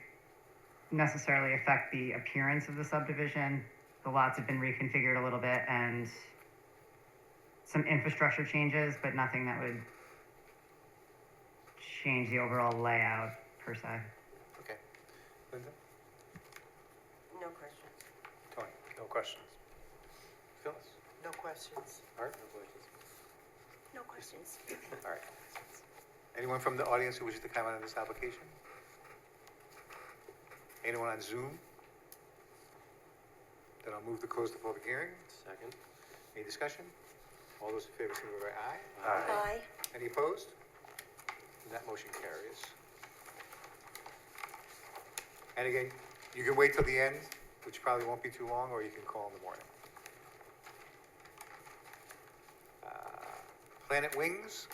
necessarily affect the appearance of the subdivision. The lots have been reconfigured a little bit and some infrastructure changes, but nothing that would change the overall layout per se. Okay. Linda? No questions. Tony? No questions. Phyllis? No questions. Art? No questions. All right. Anyone from the audience who wishes to comment on this application? Anyone on Zoom? Then I'll move to close the public hearing. Second. Any discussion? All those in favor, signify by aye. Aye. Any opposed? That motion carries. And again, you can wait till the end, which probably won't be too long, or you can call in the morning. Planet Wings?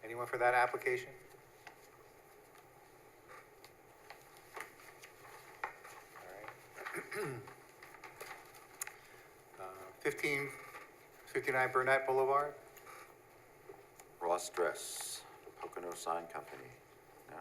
Anyone for that application? All right. 1559 Burnett Boulevard? Ross Dress, Pocono Sign Company. No?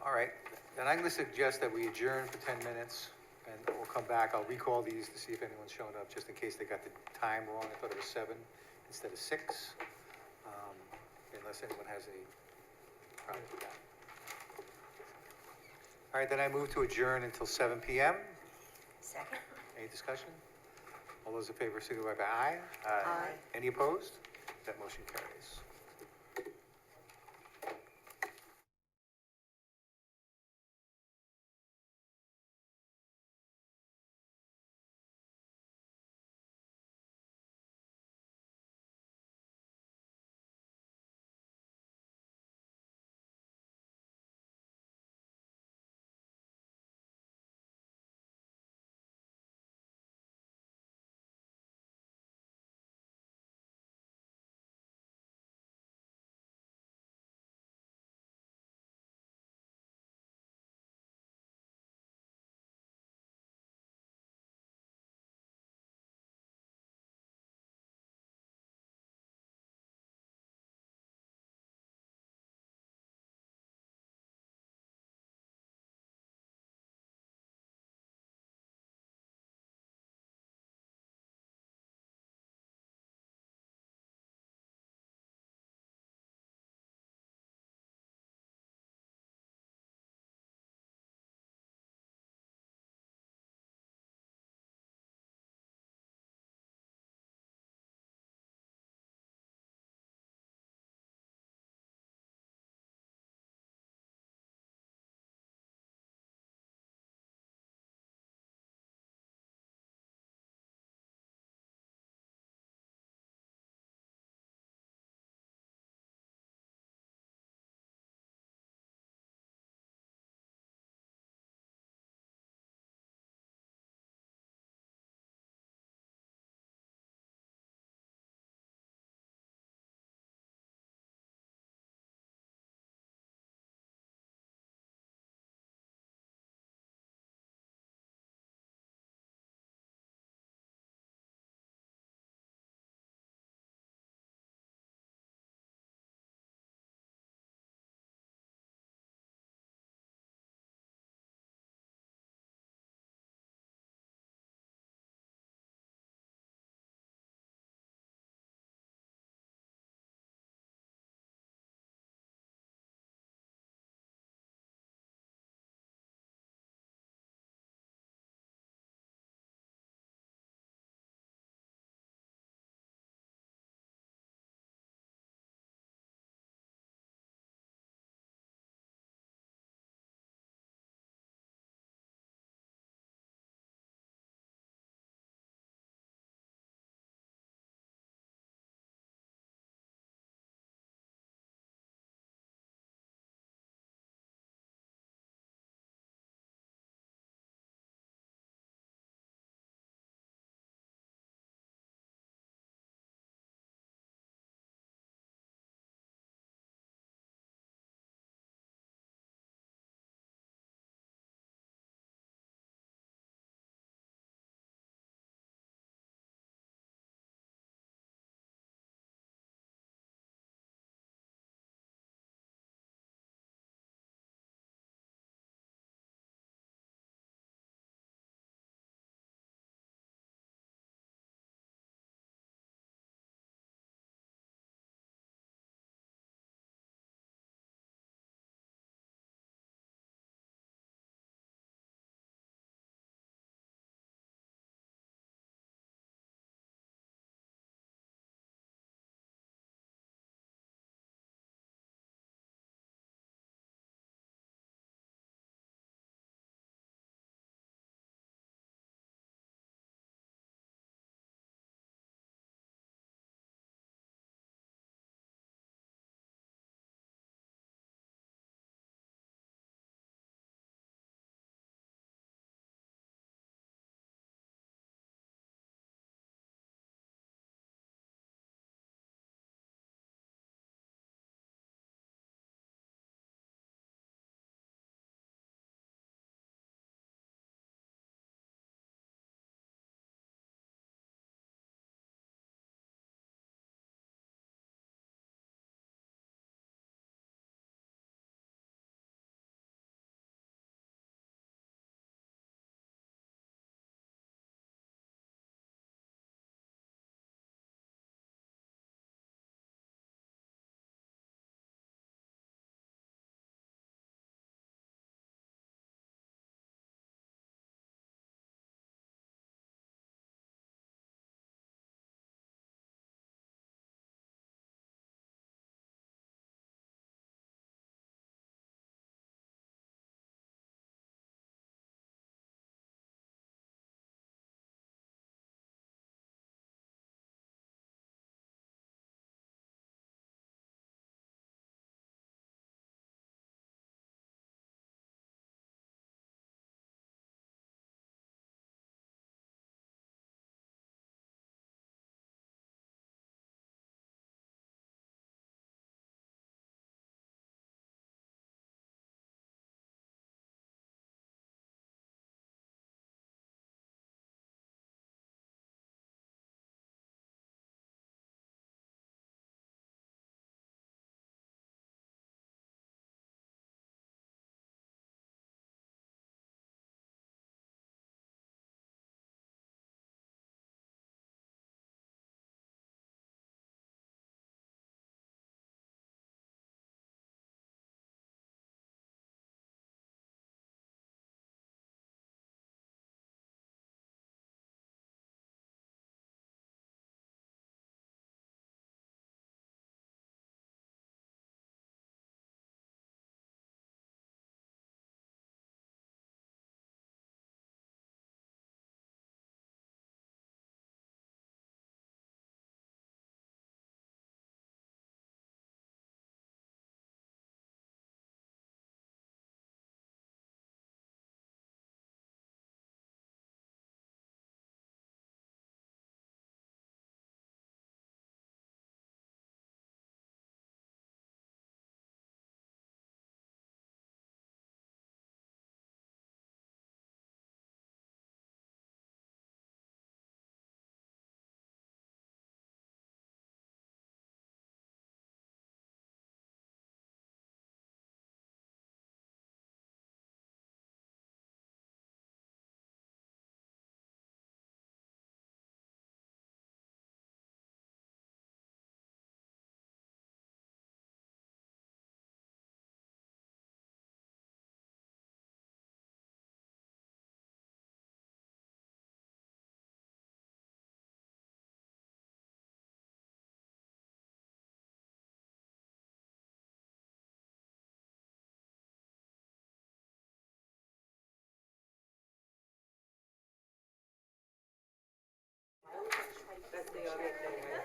All right, then I'm going to suggest that we adjourn for 10 minutes, and we'll come back. I'll recall these to see if anyone's shown up, just in case they got the time wrong. I thought it was 7 instead of 6, unless anyone has any problems with that. All right, then I move to adjourn until 7 p.m. Second? Any discussion? All those in favor, signify by aye. Aye. Any opposed? That motion carries.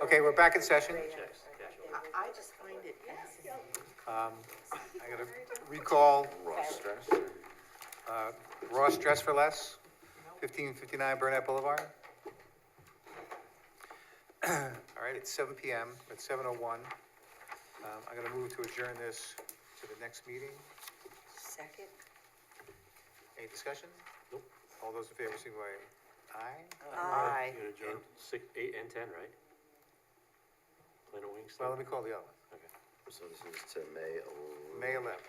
Okay, we're back in session. I just find it fascinating. I gotta recall Ross Dress for Less, 1559 Burnett Boulevard. All right, it's 7 PM, it's 7:01. I'm gonna move to adjourn this to the next meeting. Second? Any discussion? Nope. All those in favor, signify by aye. Aye. You're gonna adjourn 6, 8, and 10, right? Planet Wings? Well, let me call the other one. Okay. So this is to May 11th. May 11th.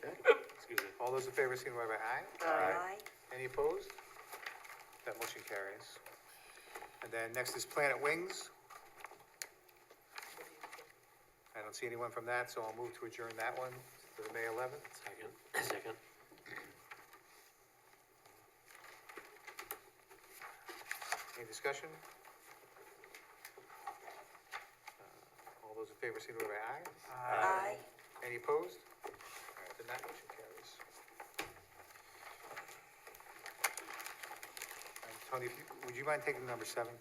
Okay. Excuse me. All those in favor, signify by aye. Aye. Any opposed? That motion carries. And then next is Planet Wings. I don't see anyone from that, so I'll move to adjourn that one to the May 11th. Second. Any discussion? All those in favor, signify by aye. Aye. Any opposed? All right, then that motion carries. Tony, would you mind taking number 7?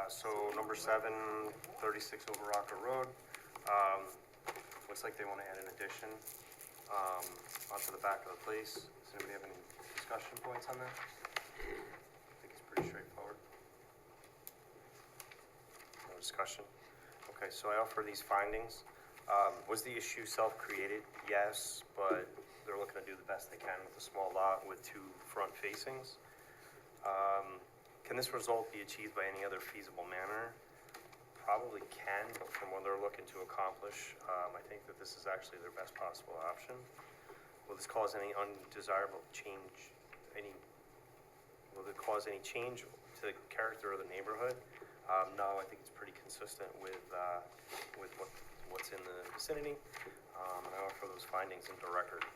So number 7, 36 Over Rocker Road. Looks like they want to add an addition onto the back of the place. Does anybody have any discussion points on that? I think it's pretty straightforward. No discussion? Okay, so I offer these findings. Was the issue self-created? Yes, but they're looking to do the best they can with a small lot with 2 front facings. Can this result be achieved by any other feasible manner? Probably can, but from what they're looking to accomplish, I think that this is actually their best possible option. Will this cause any undesirable change, will it cause any change to the character of the neighborhood? No, I think it's pretty consistent with what's in the vicinity. And I offer those findings into record.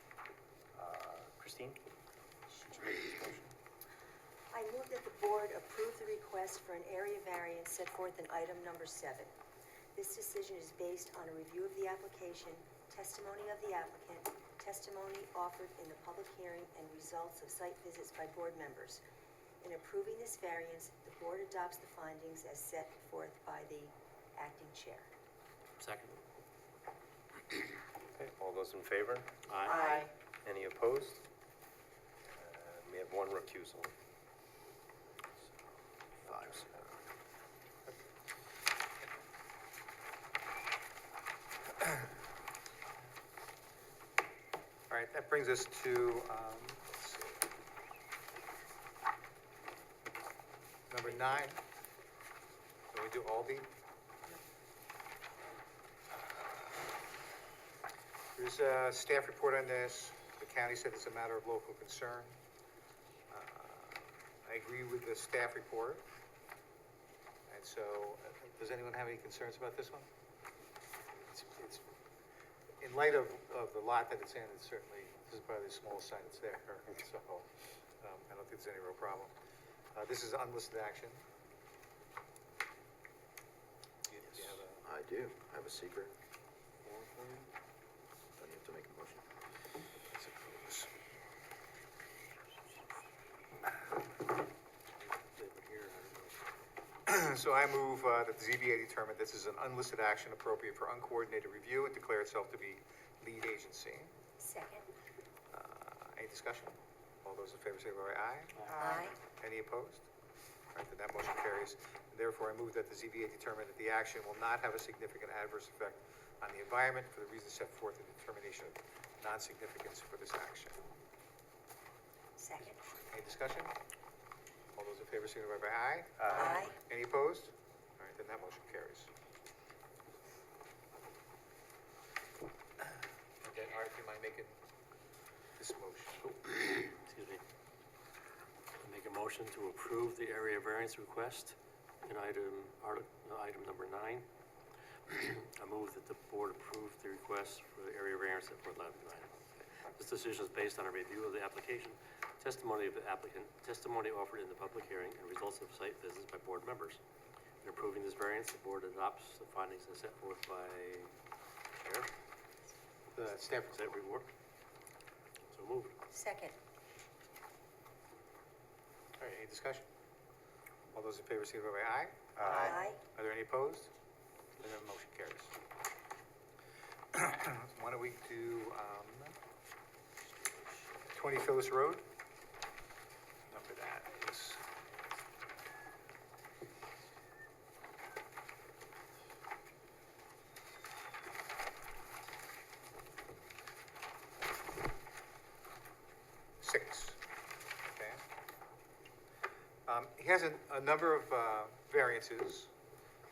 Christine? Would you make this motion? I move that the board approve the request for an area variance set forth in item number 7. This decision is based on a review of the application, testimony of the applicant, testimony offered in the public hearing, and results of site visits by board members. In approving this variance, the board adopts the findings as set forth by the acting chair. Second. Okay, all those in favor? Aye. Any opposed? We have 1 recusal. 5-0. All right, that brings us to, let's see. Number 9. Can we do Aldi? There's a staff report on this. The county said it's a matter of local concern. I agree with the staff report. And so, does anyone have any concerns about this one? It's in light of the lot that it's in, it's certainly, this is probably the smallest sign that's there. So, I don't think there's any real problem. This is unlisted action. Do you have a? I do. I have a secret form for you. Don't you have to make a motion? So I move that the ZBA determine this is an unlisted action appropriate for uncoordinated review and declare itself to be lead agency. Second? Any discussion? All those in favor say aye. Aye. Any opposed? All right, then that motion carries. Therefore, I move that the ZBA determine that the action will not have a significant adverse effect on the environment for the reasons set forth in the determination of non-significance for this action. Second? Any discussion? All those in favor signify by aye. Aye. Any opposed? All right, then that motion carries. Okay, Art, do you mind making this motion? Excuse me. I make a motion to approve the area variance request in item number 9. I move that the board approve the request for the area variance at 411. This decision is based on a review of the application, testimony of the applicant, testimony offered in the public hearing, and results of site visits by board members. In approving this variance, the board adopts the findings as set forth by Chair. The staff report. So moved. Second? All right, any discussion? All those in favor, signify by aye. Aye. Are there any opposed? Then the motion carries. Why don't we do 20 Phyllis Road? Number that is... Six. Okay. He has a number of variances.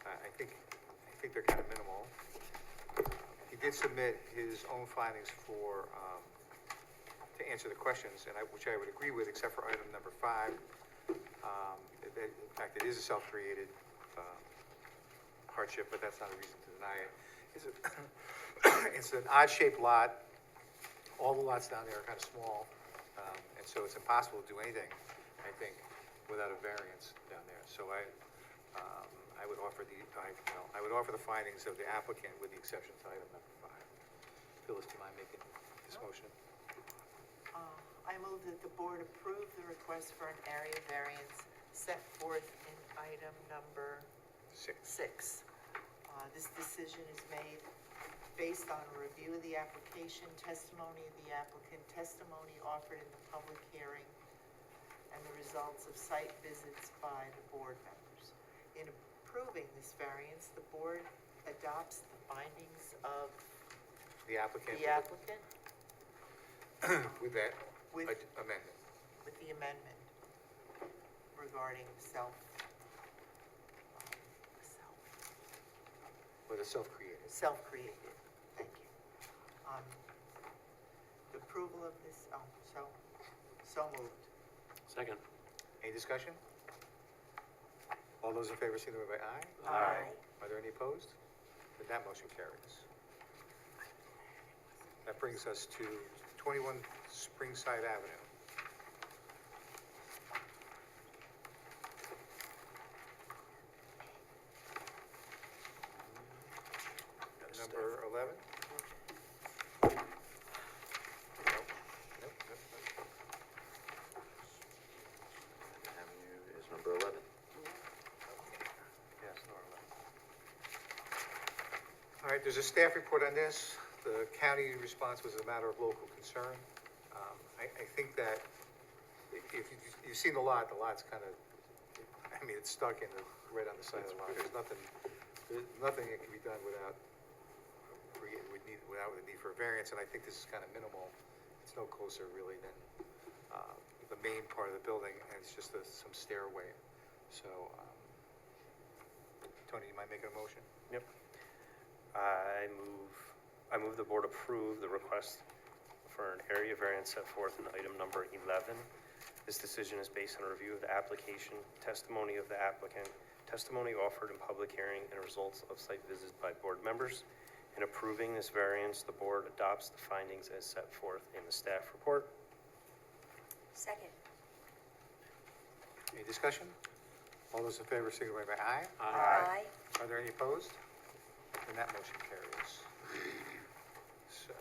I think they're kind of minimal. He did submit his own findings for, to answer the questions, which I would agree with, except for item number 5. In fact, it is a self-created hardship, but that's not a reason to deny it. It's an odd-shaped lot. All the lots down there are kind of small, and so it's impossible to do anything, I think, without a variance down there. So I would offer the findings of the applicant with the exception to item number 5. Phyllis, do you mind making this motion? I move that the board approve the request for an area variance set forth in item number 6. 6. This decision is made based on a review of the application, testimony of the applicant, testimony offered in the public hearing, and the results of site visits by the board members. In approving this variance, the board adopts the findings of The applicant? the applicant With that with, amendment. with the amendment regarding With a self-created. self-created, thank you. The approval of this, so moved. Second. Any discussion? All those in favor, signify by aye. Aye. Are there any opposed? Then that motion carries. That brings us to 21 Springside Avenue. Number 11? Nope. Avenue is number 11. Yes, number 11. All right, there's a staff report on this. The county response was a matter of local concern. I think that if you've seen the lot's kind of, it's stuck right on the side of the lot. There's nothing that can be done without the need for a variance, and I think this is kind of minimal. It's no closer really than the main part of the building, and it's just some stairway. So, Tony, you mind making a motion? Yep. I move the board approve the request for an area variance set forth in item number 11. This decision is based on a review of the application, testimony of the applicant, testimony offered in public hearing, and results of site visits by board members. In approving this variance, the board adopts the findings as set forth in the staff report. Second. Any discussion? All those in favor, signify by aye. Aye. Are there any opposed? And that motion carries. So,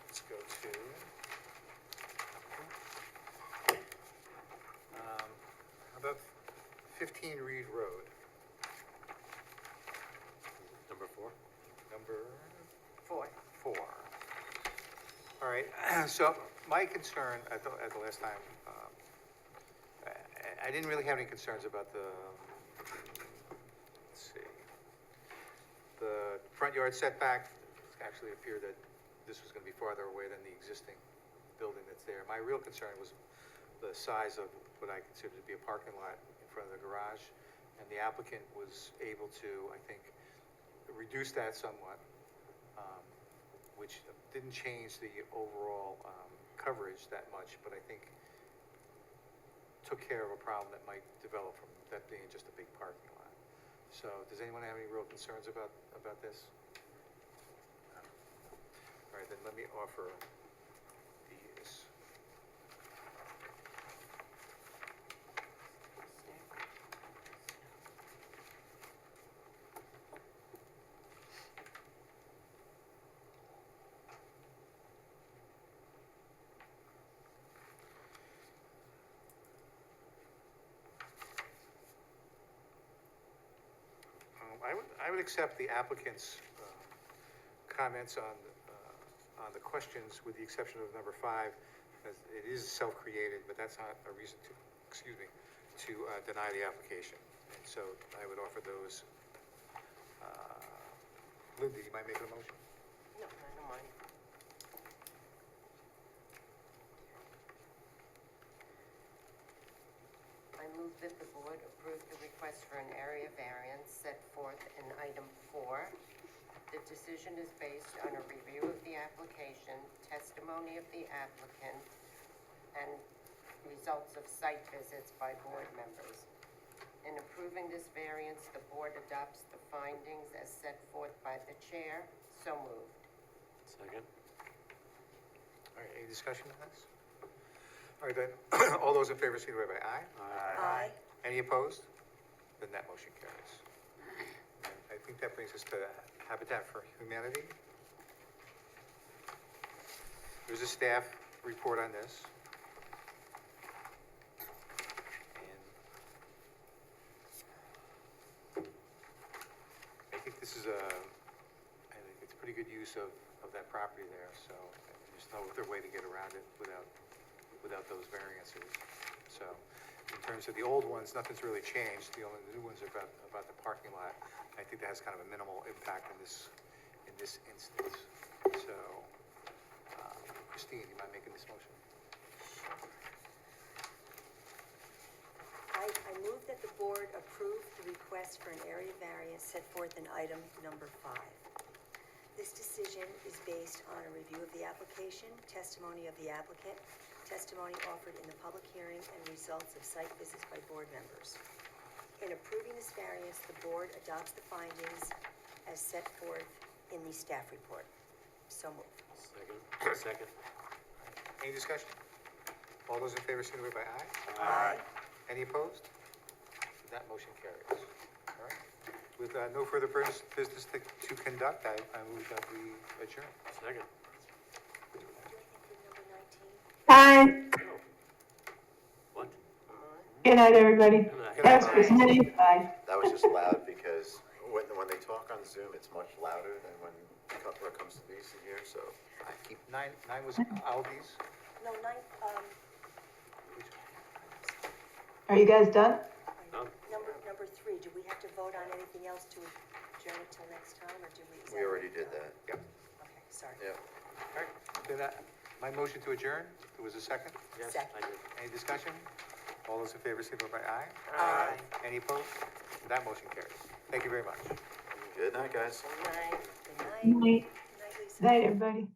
let's go to, how about 15 Reed Road? Number 4. Number 4. 4. All right, so my concern at the last time, I didn't really have any concerns about let's see, the front yard setback. It actually appeared that this was going to be farther away than the existing building that's there. My real concern was the size of what I consider to be a parking lot in front of the garage, and the applicant was able to, I think, reduce that somewhat, which didn't change the overall coverage that much, but I think took care of a problem that might develop from that being just a big parking lot. So, does anyone have any real concerns about this? No. All right, then let me offer these. I would accept the applicant's comments on the questions, with the exception of number 5, as it is self-created, but that's not a reason to, excuse me, to deny the application. And so I would offer those. Lindy, you mind making a motion? No, I don't mind. I move that the board approve the request for an area variance set forth in item 4. The decision is based on a review of the application, testimony of the applicant, and results of site visits by board members. In approving this variance, the board adopts the findings as set forth by the chair. So moved. Second. All right, any discussion on this? All right, then, all those in favor, signify by aye. Aye. Any opposed? Then that motion carries. And I think that brings us to Habitat for Humanity. There's a staff report on this. And I think this is I think it's a pretty good use of that property there, so there's no other way to get around it without those variances. So in terms of the old ones, nothing's really changed. The new ones are about the parking lot. I think that has kind of a minimal impact in this instance. So, Christine, you mind making this motion? I move that the board approve the request for an area variance set forth in item number 5. This decision is based on a review of the application, testimony of the applicant, testimony offered in the public hearing, and results of site visits by board members. In approving this variance, the board adopts the findings as set forth in the staff report. So moved. Second. Any discussion? All those in favor, signify by aye. Aye. Any opposed? That motion carries. All right. With no further business to conduct, I move that we adjourn. Second. Bye. What? Good night, everybody. Good That's Christine. Bye. That was just loud because when they talk on Zoom, it's much louder than when it comes to these in here, so I keep. Nine was Aldi's. No, 9, Are you guys done? number 3, do we have to vote on anything else to adjourn it till next time, or do we? is We that already what- did that. Yep. Okay, sorry. Yeah. All right. Then my motion to adjourn, there was a second. Yes, Second. I did. Any discussion? All those in favor, signify by aye. Aye. Any opposed? That motion carries. Thank you very much. Good night, guys. Good night. Good night. Night. Good night, Lisa. Night, everybody.